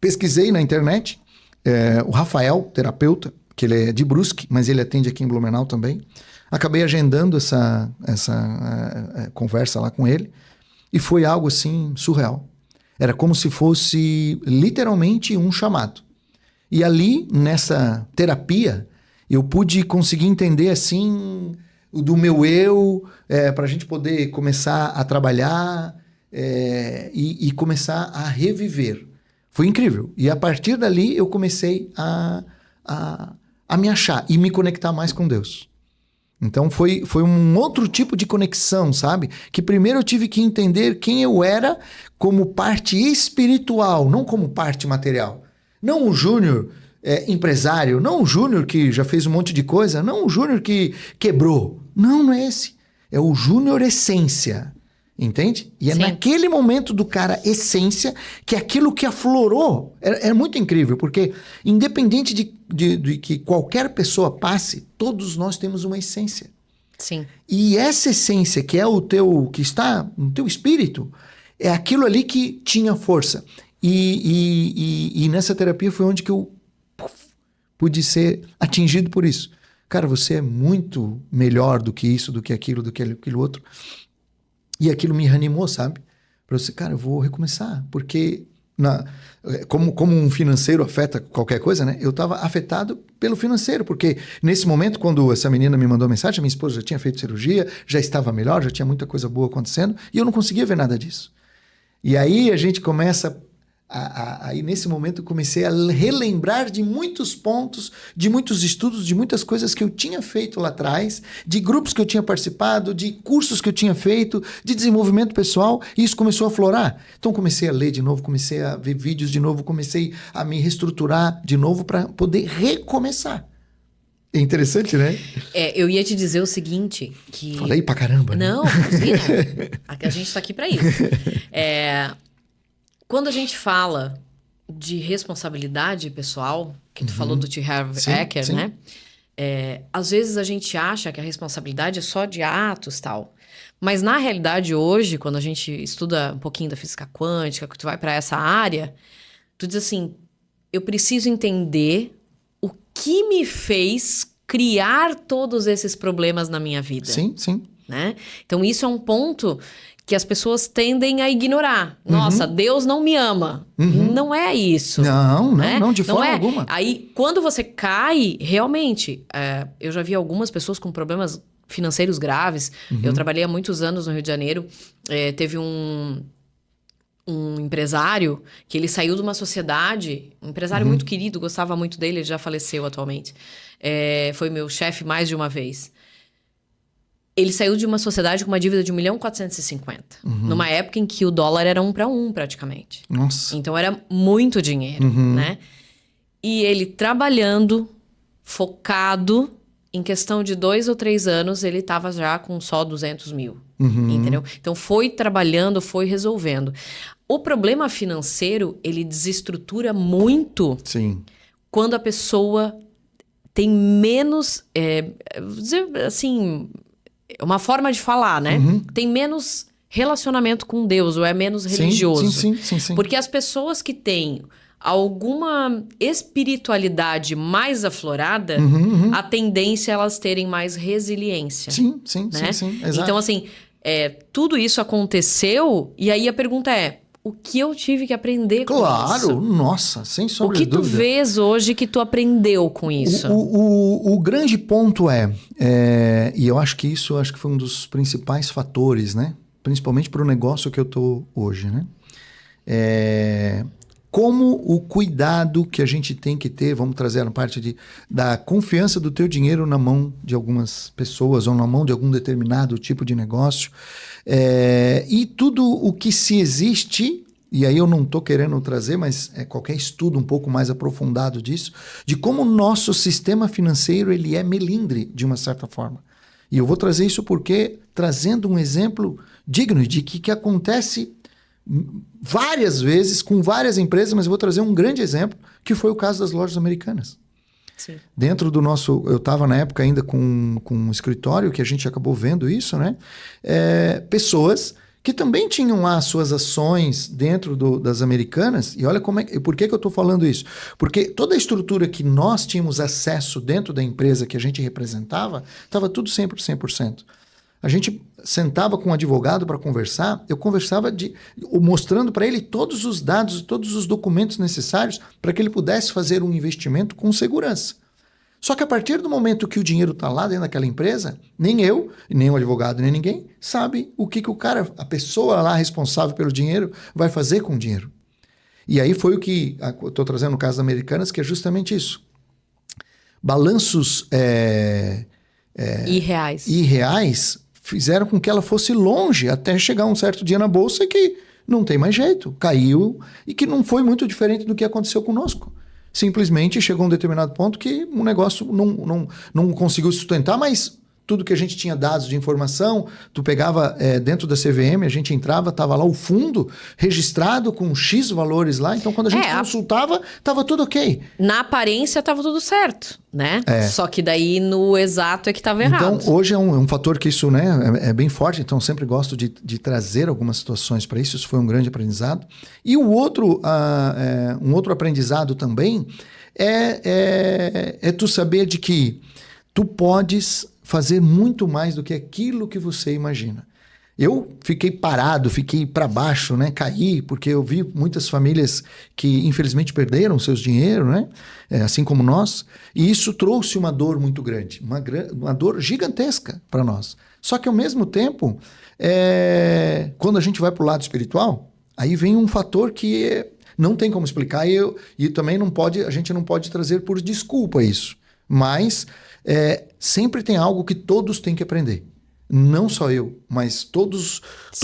Pesquisei na internet, o Rafael, terapeuta, que ele é de Brusque, mas ele atende aqui em Blumenau também. Acabei agendando essa conversa lá com ele. E foi algo assim surreal. Era como se fosse literalmente um chamado. E ali, nessa terapia, eu pude conseguir entender assim do meu eu, para a gente poder começar a trabalhar e começar a reviver. Foi incrível. E a partir dali eu comecei a me achar e me conectar mais com Deus. Então foi um outro tipo de conexão, sabe? Que primeiro eu tive que entender quem eu era como parte espiritual, não como parte material. Não o Júnior empresário, não o Júnior que já fez um monte de coisa, não o Júnior que quebrou. Não é esse. É o Júnior essência, entende? E é naquele momento do cara essência que aquilo que aflorou é muito incrível, porque independente de que qualquer pessoa passe, todos nós temos uma essência. Sim. E essa essência que é que está no teu espírito, é aquilo ali que tinha força. E nessa terapia foi onde que eu pude ser atingido por isso. Cara, você é muito melhor do que isso, do que aquilo outro. E aquilo me reanimou, sabe? Pra você, cara, eu vou recomeçar. Porque, como um financeiro afeta qualquer coisa, né? Eu estava afetado pelo financeiro. Porque nesse momento, quando essa menina me mandou mensagem, minha esposa já tinha feito cirurgia, já estava melhor, já tinha muita coisa boa acontecendo. E eu não conseguia ver nada disso. E aí a gente começa... Aí nesse momento eu comecei a relembrar de muitos pontos, de muitos estudos, de muitas coisas que eu tinha feito lá atrás, de grupos que eu tinha participado, de cursos que eu tinha feito, de desenvolvimento pessoal, e isso começou a aflorar. Então comecei a ler de novo, comecei a ver vídeos de novo, comecei a me reestruturar de novo para poder recomeçar. É interessante, né? Eu ia te dizer o seguinte, que... Falei pra caramba, né? Não, imagina. A gente tá aqui para isso. Quando a gente fala de responsabilidade pessoal, que tu falou do T. Harv Eker, né? Às vezes a gente acha que a responsabilidade é só de atos e tal. Mas na realidade hoje, quando a gente estuda um pouquinho da física quântica, que tu vai para essa área, tu diz assim, eu preciso entender o que me fez criar todos esses problemas na minha vida. Sim, sim. Né? Então, isso é um ponto que as pessoas tendem a ignorar. Nossa, Deus não me ama. Não é isso. Não, né? não, de forma alguma. Aí, quando você cai, realmente, eu já vi algumas pessoas com problemas financeiros graves. Eu trabalhei há muitos anos no Rio de Janeiro. Teve um empresário que ele saiu de uma sociedade, um empresário muito querido, gostava muito dele, ele já faleceu atualmente. Foi meu chefe mais de uma vez. Ele saiu de uma sociedade com uma dívida de 1.450.000. Numa época em que o dólar era 1 para 1, praticamente. Nossa. Então, era muito dinheiro, né? E ele trabalhando, focado, em questão de 2 ou 3 anos, ele estava já com só 200 mil. Entendeu? Então, foi trabalhando, foi resolvendo. O problema financeiro, ele desestrutura muito Sim. quando a pessoa tem menos... vou dizer assim... uma forma de falar, né? Tem menos relacionamento com Deus, ou é menos religioso. Sim. Porque as pessoas que têm alguma espiritualidade mais aflorada, a tendência é elas terem mais resiliência. Sim, né? exato. Então, assim, tudo isso aconteceu, e aí a pergunta é, o que eu tive que aprender com isso? Claro, nossa, sem sombra de dúvida. O que tu vês hoje que tu aprendeu com isso? O grande ponto e eu acho que isso foi um dos principais fatores, né? Principalmente para o negócio que eu estou hoje, né? Como o cuidado que a gente tem que ter, vamos trazer a parte da confiança do teu dinheiro na mão de algumas pessoas ou na mão de algum determinado tipo de negócio. E tudo o que se existe, e aí eu não estou querendo trazer, mas qualquer estudo um pouco mais aprofundado disso, de como o nosso sistema financeiro ele é melindre, de uma certa forma. E eu vou trazer isso porque, trazendo um exemplo digno de que acontece várias vezes com várias empresas, mas eu vou trazer um grande exemplo, que foi o caso das lojas americanas. Sim. Dentro do nosso... Eu estava na época ainda com um escritório que a gente acabou vendo isso, né? Pessoas que também tinham lá as suas ações dentro das americanas. E olha por que eu estou falando isso? Porque toda a estrutura que nós tínhamos acesso dentro da empresa que a gente representava, estava tudo sempre 100%. A gente sentava com um advogado para conversar, eu conversava mostrando para ele todos os dados, todos os documentos necessários para que ele pudesse fazer um investimento com segurança. Só que a partir do momento que o dinheiro está lá dentro daquela empresa, nem eu, nem o advogado, nem ninguém sabe o que a pessoa lá responsável pelo dinheiro vai fazer com o dinheiro. E aí foi o que eu estou trazendo no caso das Americanas, que é justamente isso. Balanços irreais fizeram com que ela fosse longe até chegar um certo dia na bolsa que não tem mais jeito, caiu, e que não foi muito diferente do que aconteceu conosco. Simplesmente chegou a um determinado ponto que o negócio não conseguiu sustentar, mas tudo que a gente tinha dados de informação, tu pegava dentro da CVM, a gente entrava, estava lá o fundo registrado com X valores lá, então quando a gente consultava, estava tudo ok. Na aparência estava tudo certo, né? Só que daí no exato é que estava errado. Então hoje é um fator que isso, né, é bem forte, então sempre gosto de trazer algumas situações para isso foi um grande aprendizado. E um outro aprendizado também é tu saber de que tu podes fazer muito mais do que aquilo que você imagina. Eu fiquei parado, fiquei para baixo, né? Caí, porque eu vi muitas famílias que infelizmente perderam seus dinheiro, né? Assim como nós, e isso trouxe uma dor muito grande, uma dor gigantesca para nós. Só que ao mesmo tempo, quando a gente vai para o lado espiritual, aí vem um fator que não tem como explicar e também a gente não pode trazer por desculpa isso. Mas sempre tem algo que todos têm que aprender. Não só eu, mas todo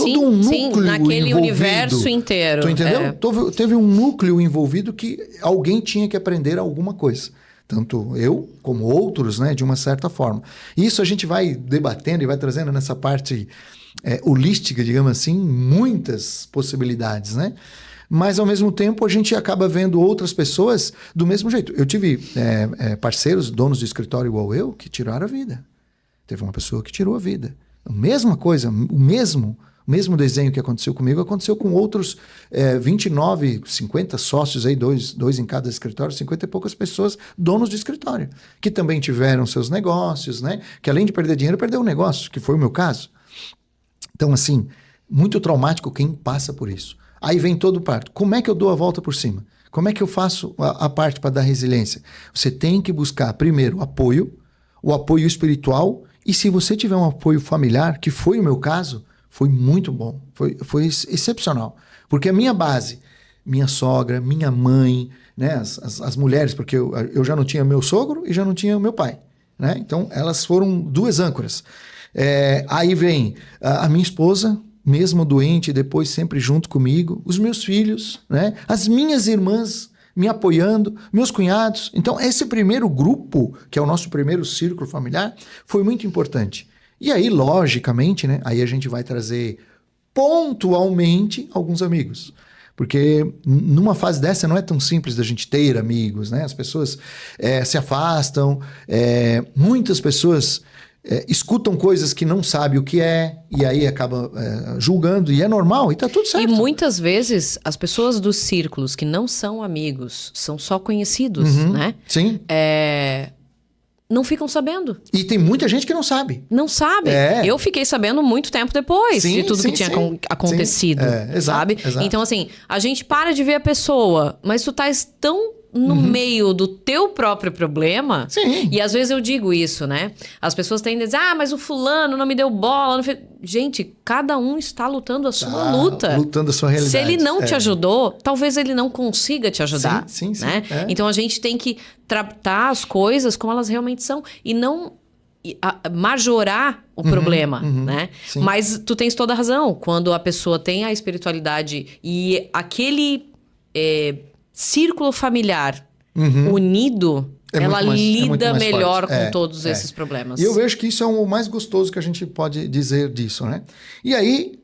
um núcleo naquele envolvido. Universo inteiro. Tu entendeu? Teve um núcleo envolvido que alguém tinha que aprender alguma coisa. Tanto eu como outros, né, de uma certa forma. Isso a gente vai debatendo e vai trazendo nessa parte holística, digamos assim, muitas possibilidades, né? Mas, ao mesmo tempo, a gente acaba vendo outras pessoas do mesmo jeito. Eu tive parceiros, donos de escritório igual eu, que tiraram a vida. Teve uma pessoa que tirou a vida. A mesma coisa, o mesmo desenho que aconteceu comigo, aconteceu com outros 29, 50 sócios, aí, dois em cada escritório, 50 e poucas pessoas, donos de escritório, que também tiveram seus negócios, né? Que além de perder dinheiro, perdeu um negócio, que foi o meu caso. Então, assim, muito traumático quem passa por isso. Aí vem todo o parto. Como é que eu dou a volta por cima? Como é que eu faço a parte para dar resiliência? Você tem que buscar, primeiro, o apoio espiritual, e se você tiver um apoio familiar, que foi o meu caso, foi muito bom, foi excepcional. Porque a minha base, minha sogra, minha mãe, né, as mulheres, porque eu já não tinha meu sogro e já não tinha meu pai. Né? Então, elas foram duas âncoras. Aí vem a minha esposa, mesmo doente, depois sempre junto comigo, os meus filhos, né? As minhas irmãs me apoiando, meus cunhados. Então, esse primeiro grupo, que é o nosso primeiro círculo familiar, foi muito importante. E aí, logicamente, né? Aí a gente vai trazer pontualmente alguns amigos. Porque numa fase dessa não é tão simples da gente ter amigos, né? As pessoas se afastam, muitas pessoas escutam coisas que não sabem o que é, e aí acaba julgando, e é normal, e tá tudo certo. E muitas vezes as pessoas dos círculos que não são amigos, são só conhecidos, né? Sim. Não ficam sabendo. E tem muita gente que não sabe. Não sabe. Eu fiquei sabendo muito tempo depois de tudo que tinha acontecido, sabe? Exato. Então, assim, a gente para de ver a pessoa, mas tu estás tão no meio do teu próprio problema. Sim. E às vezes eu digo isso, né? As pessoas tendem a dizer, mas o fulano não me deu bola. Não fez... Gente, cada um está lutando a sua luta. Lutando a sua realidade. Se ele não te ajudou, talvez ele não consiga te ajudar. Sim. Né? Então a gente tem que tratar as coisas como elas realmente são e não majorar o problema, né? Sim. Mas tu tens toda a razão. Quando a pessoa tem a espiritualidade e aquele círculo familiar unido, ela lida melhor com todos esses problemas. E eu vejo que isso é o mais gostoso que a gente pode dizer disso, né? E aí,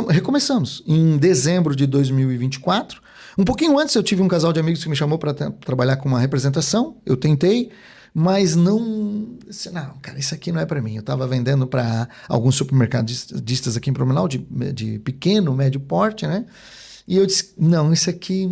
recomeçamos. Em dezembro de 2024, um pouquinho antes eu tive um casal de amigos que me chamou para trabalhar com uma representação. Eu tentei, mas não, cara, isso aqui não é para mim. Eu estava vendendo para alguns supermercadistas aqui em Blumenau, de pequeno, médio porte, né? E eu disse, não, isso aqui...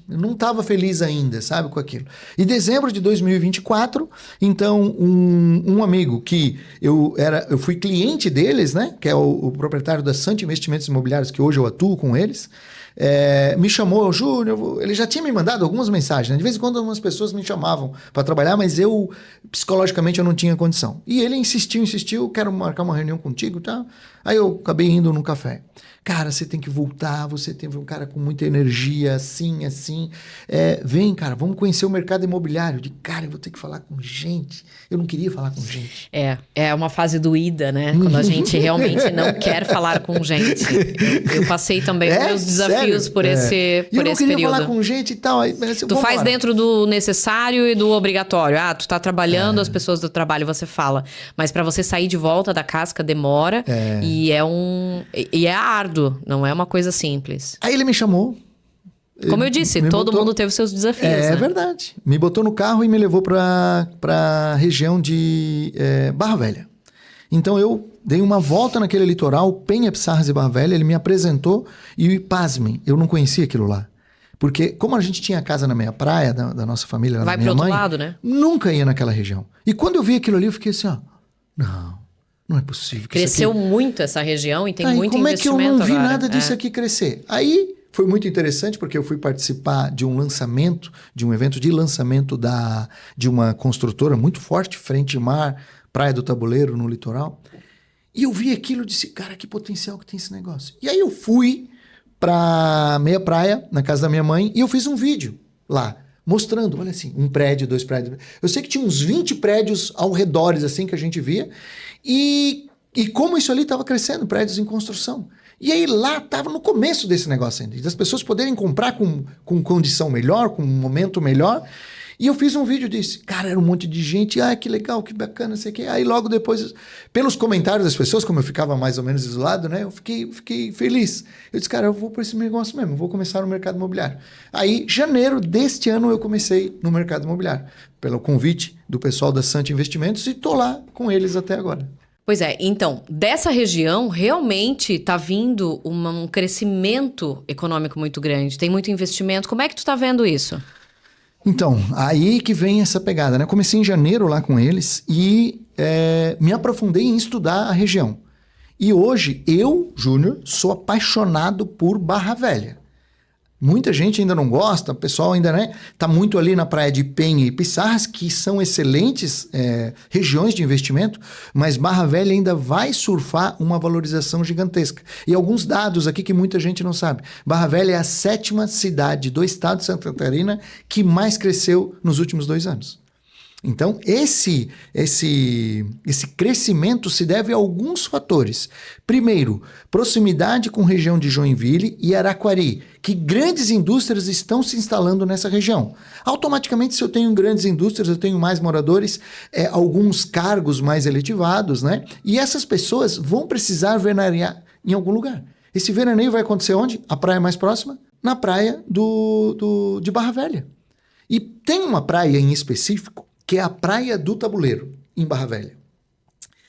Eu não estava feliz ainda, sabe, com aquilo. E dezembro de 2024, então, um amigo que eu fui cliente deles, né? Que é o proprietário da Sante Investimentos Imobiliários, que hoje eu atuo com eles, me chamou, Júnior, ele já tinha me mandado algumas mensagens, né? De vez em quando algumas pessoas me chamavam para trabalhar, mas psicologicamente, eu não tinha condição. E ele insistiu, quero marcar uma reunião contigo, tá? Aí eu acabei indo num café. Cara, você tem que voltar, você tem um cara com muita energia, assim. Vem, cara, vamos conhecer o mercado imobiliário. Eu vou ter que falar com gente. Eu não queria falar com gente. É uma fase doída, né? Quando a gente realmente não quer falar com gente. Eu passei também meus desafios por esse período. Eu não queria falar com gente e tal. Tu faz dentro do necessário e do obrigatório. Tu tá trabalhando, as pessoas do trabalho você fala. Mas para você sair de volta da casca demora e é árduo. Não é uma coisa simples. Aí ele me chamou. Como eu disse, todo mundo teve seus desafios. É verdade. Me botou no carro e me levou para a região de Barra Velha. Então eu dei uma volta naquele litoral, Penha, Pissarras e Barra Velha. Ele me apresentou e, pasmem, eu não conhecia aquilo lá. Porque como a gente tinha casa na meia praia da nossa família, da minha mãe... Vai pro outro lado, né? Nunca ia naquela região. E quando eu vi aquilo ali, eu fiquei assim, não é possível. Cresceu muito essa região e tem muito como investimento agora. Como é que eu não vi nada disso aqui crescer? Aí foi muito interessante porque eu fui participar de um lançamento, de um evento de lançamento de uma construtora muito forte, frente mar, Praia do Tabuleiro, no litoral. E eu vi aquilo e disse, cara, que potencial que tem esse negócio. E aí eu fui pra meia praia, na casa da minha mãe, e eu fiz um vídeo lá, mostrando, olha assim, um prédio, 2 prédios. Eu sei que tinha uns 20 prédios ao redor, assim, que a gente via. E como isso ali estava crescendo, prédios em construção. E aí lá estava no começo desse negócio ainda, das pessoas poderem comprar com condição melhor, com um momento melhor. E eu fiz um vídeo disse, cara, era um monte de gente, que legal, que bacana, sei o quê. Aí logo depois, pelos comentários das pessoas, como eu ficava mais ou menos isolado, né, eu fiquei feliz. Eu disse, cara, eu vou para esse negócio mesmo, eu vou começar no mercado imobiliário. Aí, janeiro deste ano, eu comecei no mercado imobiliário, pelo convite do pessoal da Sante Investimentos, e tô lá com eles até agora. Pois é, então, dessa região realmente está vindo um crescimento econômico muito grande, tem muito investimento. Como é que tu está vendo isso? Então, aí que vem essa pegada, né? Comecei em janeiro lá com eles e me aprofundei em estudar a região. E hoje, eu, Júnior, sou apaixonado por Barra Velha. Muita gente ainda não gosta, o pessoal ainda tá muito ali na praia de Penha e Pissarras, que são excelentes regiões de investimento, mas Barra Velha ainda vai surfar uma valorização gigantesca. E alguns dados aqui que muita gente não sabe. Barra Velha é a 7ª cidade do estado de Santa Catarina que mais cresceu nos últimos 2 anos. Então, esse crescimento se deve a alguns fatores. Primeiro, proximidade com a região de Joinville e Araquari, que grandes indústrias estão se instalando nessa região. Automaticamente, se eu tenho grandes indústrias, eu tenho mais moradores, alguns cargos mais eletivados, né? E essas pessoas vão precisar veranear em algum lugar. Esse veraneio vai acontecer onde? A praia mais próxima? Na praia de Barra Velha. E tem uma praia em específico, que é a Praia do Tabuleiro, em Barra Velha.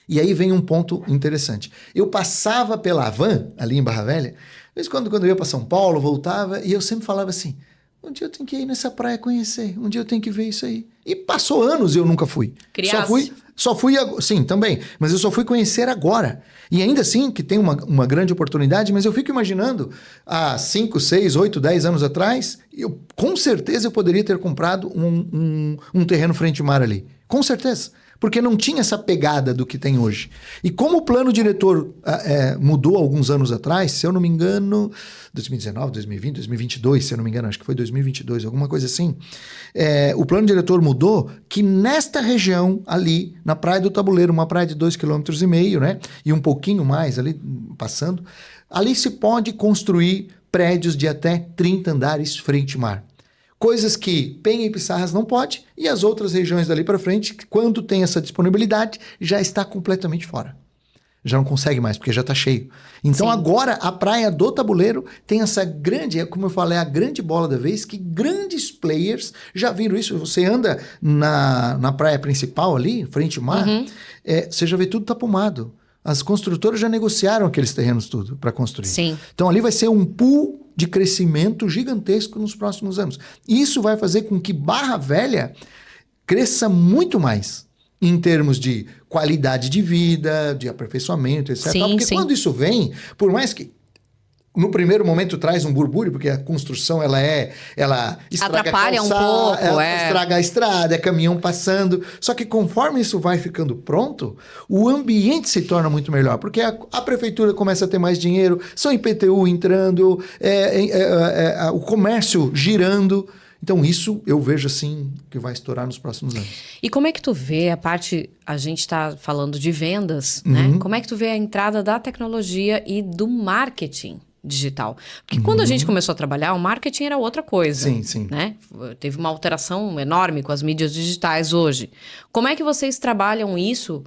E aí vem um ponto interessante. Eu passava pela van, ali em Barra Velha, às vezes quando eu ia para São Paulo, voltava, e eu sempre falava assim, um dia eu tenho que ir nessa praia conhecer, um dia eu tenho que ver isso aí. E passou anos e eu nunca fui. Criasse. Só fui, sim, também, mas eu só fui conhecer agora. E ainda assim, que tem uma grande oportunidade, mas eu fico imaginando, há 5, 6, 8, 10 anos atrás, com certeza eu poderia ter comprado um terreno frente ao mar ali. Com certeza. Porque não tinha essa pegada do que tem hoje. E como o plano diretor mudou alguns anos atrás, se eu não me engano, 2019, 2020, 2022, se eu não me engano, acho que foi 2022, alguma coisa assim, o plano diretor mudou que nesta região ali, na Praia do Tabuleiro, uma praia de 2,5 km, né? E um pouquinho mais ali, passando, ali se pode construir prédios de até 30 andares frente ao mar. Coisas que Penha e Pissarras não pode, e as outras regiões dali para frente, quando tem essa disponibilidade, já está completamente fora. Já não consegue mais, porque já está cheio. Então Sim. Agora a Praia do Tabuleiro tem essa grande, como eu falei, a grande bola da vez, que grandes players já viram isso. Você anda na praia principal ali, frente ao mar, você já vê tudo tapumado. As construtoras já negociaram aqueles terrenos tudo para construir. Sim. Então ali vai ser um pool de crescimento gigantesco nos próximos anos. Isso vai fazer com que Barra Velha cresça muito mais em termos de qualidade de vida, de aperfeiçoamento, etc. Sim, porque sim. quando isso vem, por mais que no primeiro momento traz um burbúrio, porque a construção ela estraga Atrapalha a calçada, um pouco, ela estraga a estrada, é caminhão passando. Só que conforme isso vai ficando pronto, o ambiente se torna muito melhor, porque a prefeitura começa a ter mais dinheiro, são IPTU entrando, o comércio girando. Então isso eu vejo assim que vai estourar nos próximos anos. E como é que tu vê a gente está falando de vendas, né? Como é que tu vê a entrada da tecnologia e do marketing digital? Porque quando a gente começou a trabalhar, o marketing era outra coisa. Sim, sim. Né? Teve uma alteração enorme com as mídias digitais hoje. Como é que vocês trabalham isso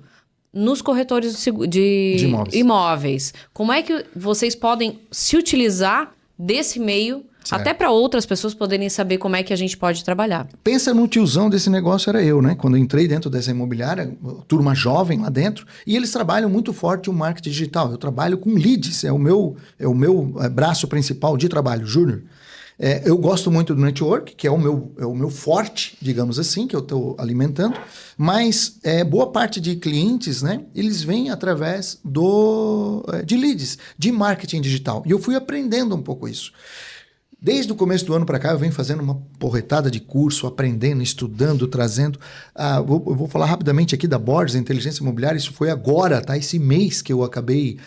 nos corretores de imóveis? Como é que vocês podem se utilizar desse meio até para outras pessoas poderem saber como é que a gente pode trabalhar? Pensa no tiozão desse negócio, era eu, né? Quando eu entrei dentro dessa imobiliária, turma jovem lá dentro, e eles trabalham muito forte o marketing digital. Eu trabalho com leads, é o meu braço principal de trabalho, Júnior. Eu gosto muito do network, que é o meu forte, digamos assim, que eu estou alimentando, mas boa parte de clientes, né, eles vêm através de leads, de marketing digital. E eu fui aprendendo um pouco isso. Desde o começo do ano para cá, eu venho fazendo uma porretada de curso, aprendendo, estudando, trazendo. Eu vou falar rapidamente aqui da Borges, Inteligência Imobiliária. Isso foi agora, tá? Esse mês que eu acabei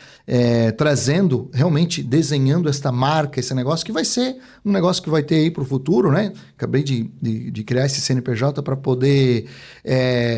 trazendo, realmente desenhando esta marca, esse negócio, que vai ser um negócio que vai ter aí para o futuro, né? Acabei de criar esse CNPJ para poder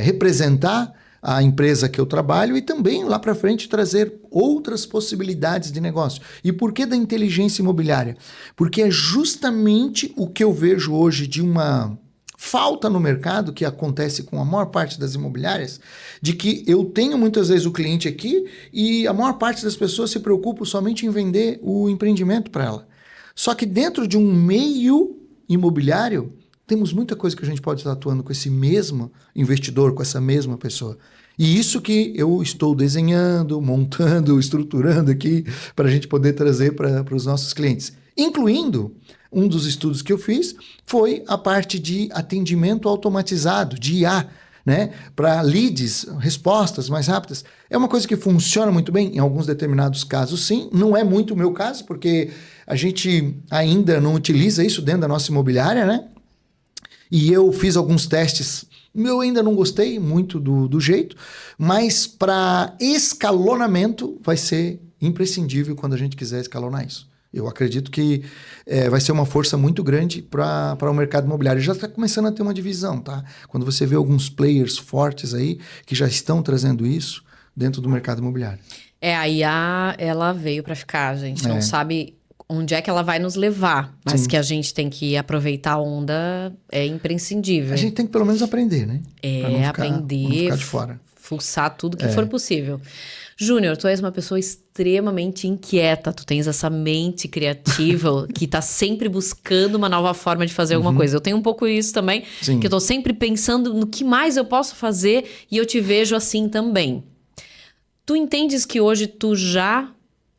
representar a empresa que eu trabalho e também lá para frente trazer outras possibilidades de negócio. E por que da inteligência imobiliária? Porque é justamente o que eu vejo hoje de uma falta no mercado, que acontece com a maior parte das imobiliárias, de que eu tenho muitas vezes o cliente aqui e a maior parte das pessoas se preocupa somente em vender o empreendimento para ela. Só que dentro de um meio imobiliário, temos muita coisa que a gente pode estar atuando com esse mesmo investidor, com essa mesma pessoa. E isso que eu estou desenhando, montando, estruturando aqui para a gente poder trazer para os nossos clientes. Incluindo, um dos estudos que eu fiz foi a parte de atendimento automatizado, de IA, né? Para leads, respostas mais rápidas. É uma coisa que funciona muito bem em alguns determinados casos, sim. Não é muito o meu caso, porque a gente ainda não utiliza isso dentro da nossa imobiliária, né? E eu fiz alguns testes. Eu ainda não gostei muito do jeito, mas para escalonamento vai ser imprescindível quando a gente quiser escalonar isso. Eu acredito que vai ser uma força muito grande para o mercado imobiliário. Já está começando a ter uma divisão, tá? Quando você vê alguns players fortes aí que já estão trazendo isso dentro do mercado imobiliário. A IA, ela veio para ficar, a gente não sabe onde é que ela vai nos levar, mas Sim. que a gente tem que aproveitar a onda é imprescindível. A gente tem que pelo menos aprender, né? Pra não ficar, aprender, não ficar de fora. Fuçar tudo que for possível. Júnior, tu és uma pessoa extremamente inquieta, tu tens essa mente criativa que tá sempre buscando uma nova forma de fazer alguma coisa. Eu tenho um pouco isso também, Sim. que eu tô sempre pensando no que mais eu posso fazer e eu te vejo assim também. Tu entendes que hoje tu já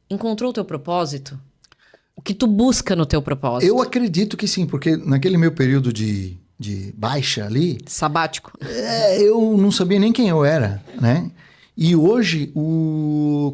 encontrou o teu propósito? O que tu busca no teu propósito? Eu acredito que sim, porque naquele meu período de baixa ali, Sabático. eu não sabia nem quem eu era, né? E hoje,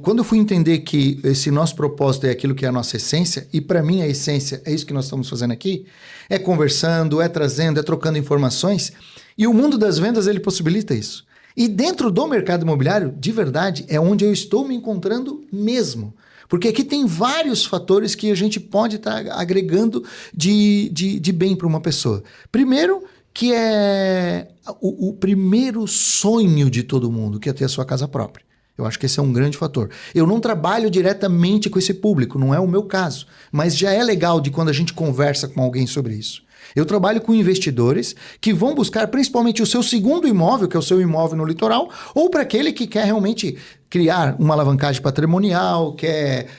quando eu fui entender que esse nosso propósito é aquilo que é a nossa essência, e para mim a essência é isso que nós estamos fazendo aqui, é conversando, é trazendo, é trocando informações, e o mundo das vendas ele possibilita isso. E dentro do mercado imobiliário, de verdade, é onde eu estou me encontrando mesmo. Porque aqui tem vários fatores que a gente pode estar agregando de bem para uma pessoa. Primeiro, que é o primeiro sonho de todo mundo, que é ter a sua casa própria. Eu acho que esse é um grande fator. Eu não trabalho diretamente com esse público, não é o meu caso. Mas já é legal de quando a gente conversa com alguém sobre isso. Eu trabalho com investidores que vão buscar principalmente o seu segundo imóvel, que é o seu imóvel no litoral, ou para aquele que quer realmente criar uma alavancagem patrimonial,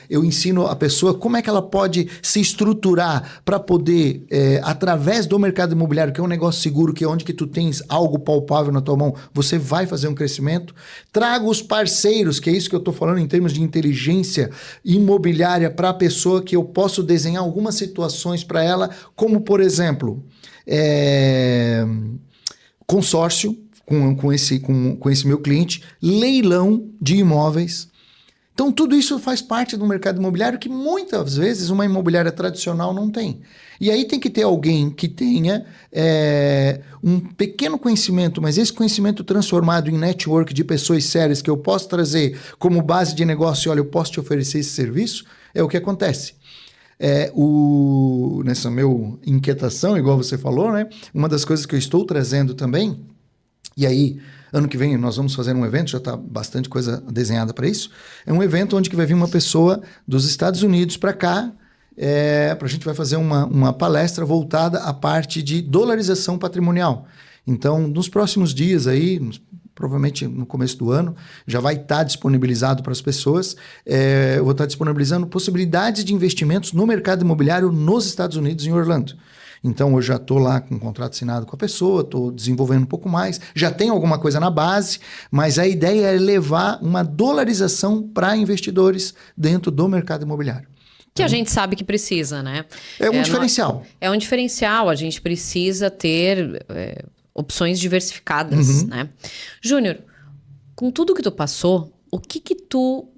eu ensino a pessoa como é que ela pode se estruturar para poder, através do mercado imobiliário, que é um negócio seguro, que é onde que tu tens algo palpável na tua mão, você vai fazer um crescimento. Trago os parceiros, que é isso que eu estou falando em termos de inteligência imobiliária para a pessoa, que eu posso desenhar algumas situações para ela, como, por exemplo, consórcio, com esse meu cliente, leilão de imóveis. Então, tudo isso faz parte do mercado imobiliário que muitas vezes uma imobiliária tradicional não tem. E aí tem que ter alguém que tenha um pequeno conhecimento, mas esse conhecimento transformado em network de pessoas sérias que eu posso trazer como base de negócio, olha, eu posso te oferecer esse serviço, é o que acontece. Nessa minha inquietação, igual você falou, né? Uma das coisas que eu estou trazendo também, e aí, ano que vem nós vamos fazer um evento, já está bastante coisa desenhada para isso. É um evento onde que vai vir uma pessoa dos Estados Unidos para cá, a gente vai fazer uma palestra voltada à parte de dolarização patrimonial. Então, nos próximos dias aí, provavelmente no começo do ano, já vai estar disponibilizado para as pessoas. Eu vou estar disponibilizando possibilidades de investimentos no mercado imobiliário nos Estados Unidos, em Orlando. Então, eu já estou lá com um contrato assinado com a pessoa, estou desenvolvendo um pouco mais, já tem alguma coisa na base, mas a ideia é levar uma dolarização para investidores dentro do mercado imobiliário. Que a gente sabe que precisa, né? É um diferencial. É um diferencial, a gente precisa ter opções diversificadas, né? Júnior, com tudo que tu passou, o que tu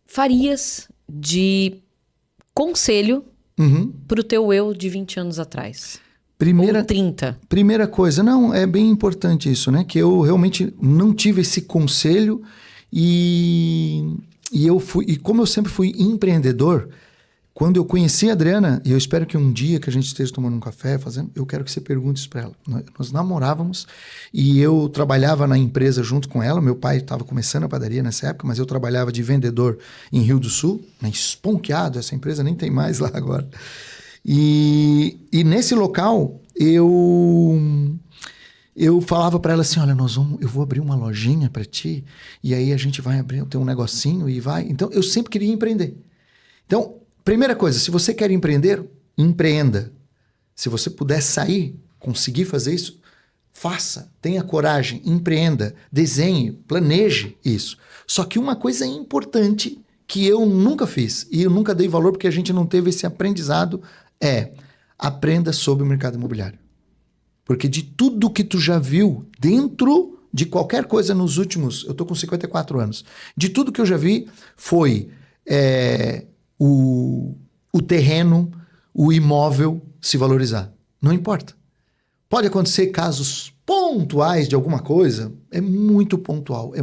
farias de conselho pro teu eu de 20 anos atrás? Ou 30? Primeira coisa, não, é bem importante isso, né? Que eu realmente não tive esse conselho e como eu sempre fui empreendedor, quando eu conheci a Adriana, e eu espero que um dia que a gente esteja tomando um café, eu quero que você pergunte isso para ela. Nós namorávamos e eu trabalhava na empresa junto com ela. Meu pai estava começando a padaria nessa época, mas eu trabalhava de vendedor em Rio do Sul, na Esponqueado, essa empresa nem tem mais lá agora. E nesse local, eu falava para ela assim, olha, eu vou abrir uma lojinha para ti, e aí a gente vai ter um negocinho e vai... Então, eu sempre queria empreender. Então, primeira coisa, se você quer empreender, empreenda. Se você puder sair, conseguir fazer isso, faça, tenha coragem, empreenda, desenhe, planeje isso. Só que uma coisa importante que eu nunca fiz e eu nunca dei valor porque a gente não teve esse aprendizado é aprenda sobre o mercado imobiliário. Porque de tudo que tu já viu dentro de qualquer coisa nos últimos... Eu tô com 54 anos. De tudo que eu já vi foi o terreno, o imóvel se valorizar. Não importa. Pode acontecer casos pontuais de alguma coisa. É muito pontual.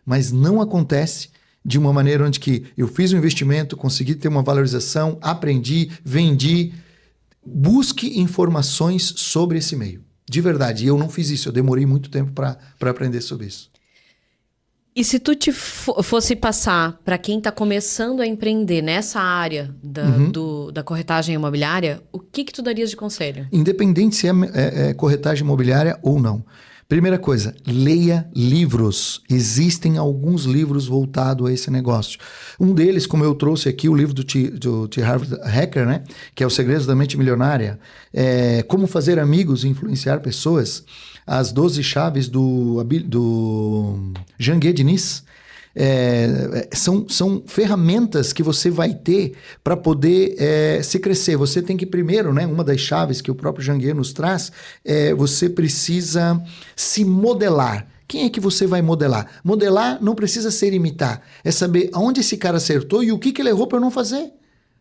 Mas não acontece de uma maneira onde que eu fiz um investimento, consegui ter uma valorização, aprendi, vendi. Busque informações sobre esse meio. De verdade. E eu não fiz isso. Eu demorei muito tempo para aprender sobre isso. E se tu fosse passar para quem está começando a empreender nessa área da corretagem imobiliária, o que tu darias de conselho? Independente se é corretagem imobiliária ou não. Primeira coisa, leia livros. Existem alguns livros voltados a esse negócio. Um deles, como eu trouxe aqui, o livro do T. Harv Eker, né? Que é Os Segredos da Mente Milionária. Como fazer amigos e influenciar pessoas. As 12 chaves do Janguier Diniz. São ferramentas que você vai ter para poder se crescer. Você tem que primeiro, né, uma das chaves que o próprio Janguier nos traz, você precisa se modelar. Quem é que você vai modelar? Modelar não precisa ser imitar. É saber aonde esse cara acertou e o que ele errou para não fazer.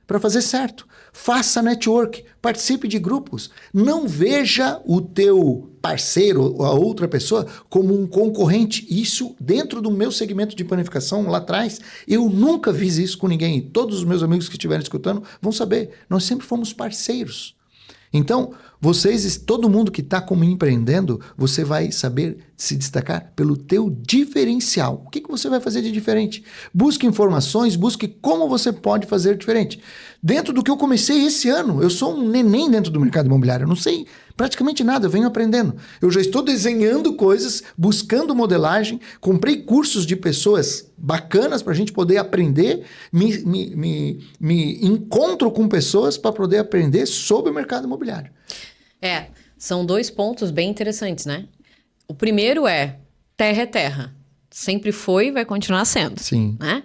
Para fazer certo. Faça network, participe de grupos. Não veja o teu parceiro ou a outra pessoa como um concorrente. Isso, dentro do meu segmento de planificação lá atrás, eu nunca fiz isso com ninguém. E todos os meus amigos que estiverem escutando vão saber. Nós sempre fomos parceiros. Então, todo mundo que está como empreendendo, você vai saber se destacar pelo teu diferencial. O que você vai fazer de diferente? Busque informações, busque como você pode fazer diferente. Dentro do que eu comecei esse ano, eu sou um neném dentro do mercado imobiliário, eu não sei praticamente nada, eu venho aprendendo. Eu já estou desenhando coisas, buscando modelagem, comprei cursos de pessoas bacanas para a gente poder aprender, me encontro com pessoas para poder aprender sobre o mercado imobiliário. São 2 pontos bem interessantes, né? O primeiro terra é terra. Sempre foi e vai continuar sendo. Sim. Né?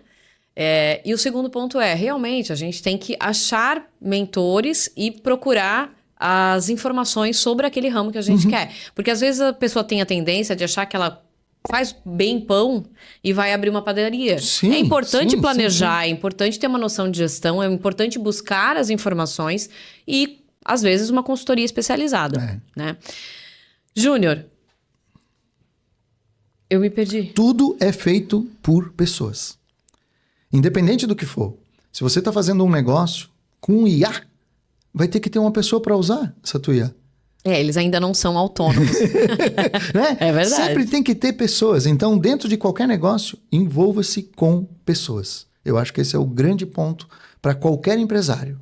E o segundo ponto realmente, a gente tem que achar mentores e procurar as informações sobre aquele ramo que a gente quer. Porque às vezes a pessoa tem a tendência de achar que ela faz bem pão e vai abrir uma padaria. Sim, é importante planejar, sim. É importante ter uma noção de gestão, é importante buscar as informações e, às vezes, uma consultoria especializada. Né? Júnior, eu me perdi. Tudo é feito por pessoas. Independente do que for. Se você está fazendo um negócio com um IA, vai ter que ter uma pessoa para usar essa tua IA. Eles ainda não são autônomos. Né? É verdade. Sempre tem que ter pessoas. Então, dentro de qualquer negócio, envolva-se com pessoas. Eu acho que esse é o grande ponto para qualquer empresário.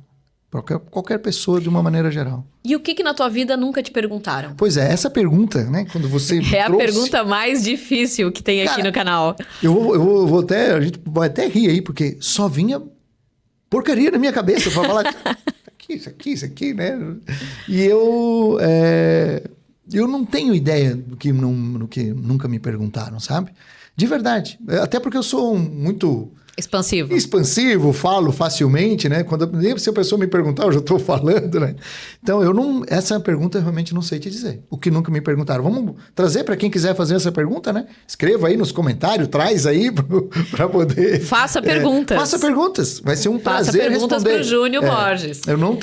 Para qualquer pessoa, de uma maneira geral. E o que na tua vida nunca te perguntaram? Pois é, essa pergunta, né? Quando você trouxe... a pergunta mais difícil que tem aqui no canal. Eu vou até... A gente vai até rir aí, porque só vinha porcaria na minha cabeça para falar... Isso aqui, né? E eu não tenho ideia do que nunca me perguntaram, sabe? De verdade. Até porque eu sou muito... Expansivo, falo facilmente, né? Se a pessoa me perguntar, eu já estou falando, né? Então, essa pergunta eu realmente não sei te dizer. O que nunca me perguntaram. Vamos trazer para quem quiser fazer essa pergunta, né? Escreva aí nos comentários, traz aí para poder... Faça perguntas. Faça perguntas. Vai ser um prazer responder. Faça perguntas para o Júnior Borges. Eu não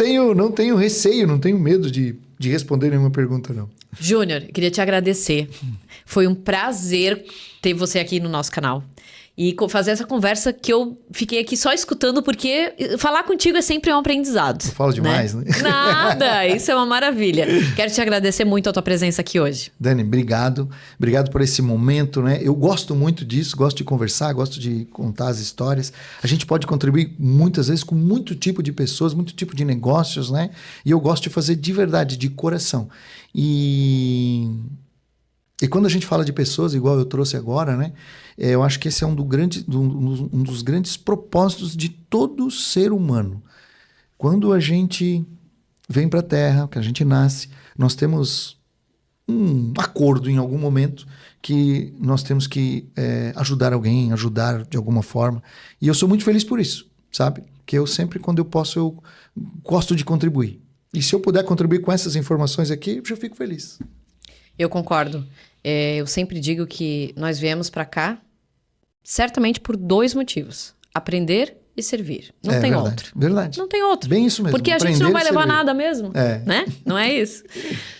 tenho receio, não tenho medo de responder nenhuma pergunta, não. Júnior, queria te agradecer. Foi um prazer ter você aqui no nosso canal. E fazer essa conversa que eu fiquei aqui só escutando, porque falar contigo é sempre um aprendizado. Eu falo demais, né? Nada, isso é uma maravilha. Quero te agradecer muito a tua presença aqui hoje. Dani, obrigado. Obrigado por esse momento, né? Eu gosto muito disso, gosto de conversar, gosto de contar as histórias. A gente pode contribuir muitas vezes com muito tipo de pessoas, muito tipo de negócios, né? E eu gosto de fazer de verdade, de coração. E quando a gente fala de pessoas, igual eu trouxe agora, né? Eu acho que esse é um dos grandes propósitos de todo ser humano. Quando a gente vem para a Terra, que a gente nasce, nós temos acordo em algum momento que nós temos que ajudar alguém, ajudar de alguma forma. E eu sou muito feliz por isso, sabe? Que eu sempre, quando eu posso, eu gosto de contribuir. E se eu puder contribuir com essas informações aqui, eu já fico feliz. Eu concordo. Eu sempre digo que nós viemos para cá certamente por 2 motivos. Aprender e servir. Não tem verdade, outro. Verdade. Não tem outro. Bem isso mesmo. Porque a gente não vai levar nada mesmo, né? Não é isso?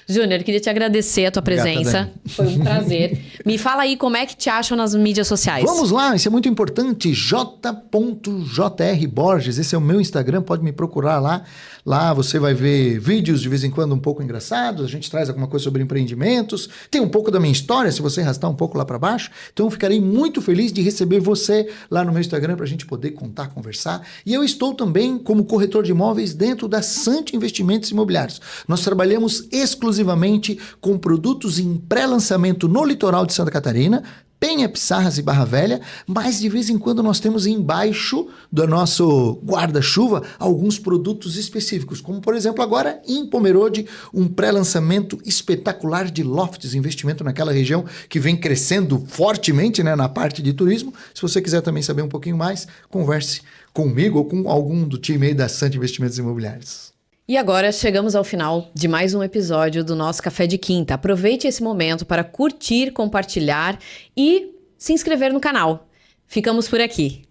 Júnior, queria te agradecer a tua presença. Foi um prazer. Me fala aí como é que te acham nas mídias sociais. Vamos lá, isso é muito importante. J.Jr. Borges, esse é o meu Instagram, pode me procurar lá. Lá você vai ver vídeos de vez em quando um pouco engraçados, a gente traz alguma coisa sobre empreendimentos, tem um pouco da minha história, se você arrastar um pouco lá para baixo. Então eu ficarei muito feliz de receber você lá no meu Instagram para a gente poder contar, conversar. E eu estou também como corretor de imóveis dentro da Sante Investimentos Imobiliários. Nós trabalhamos exclusivamente com produtos em pré-lançamento no litoral de Santa Catarina, Penha, Pissarras e Barra Velha, mas de vez em quando nós temos embaixo do nosso guarda-chuva alguns produtos específicos, como por exemplo agora em Pomerode, um pré-lançamento espetacular de lofts, investimento naquela região que vem crescendo fortemente, né, na parte de turismo. Se você quiser também saber um pouquinho mais, converse comigo ou com algum do time aí da Sante Investimentos Imobiliários. E agora chegamos ao final de mais um episódio do nosso Café de Quinta. Aproveite esse momento para curtir, compartilhar e se inscrever no canal. Ficamos por aqui.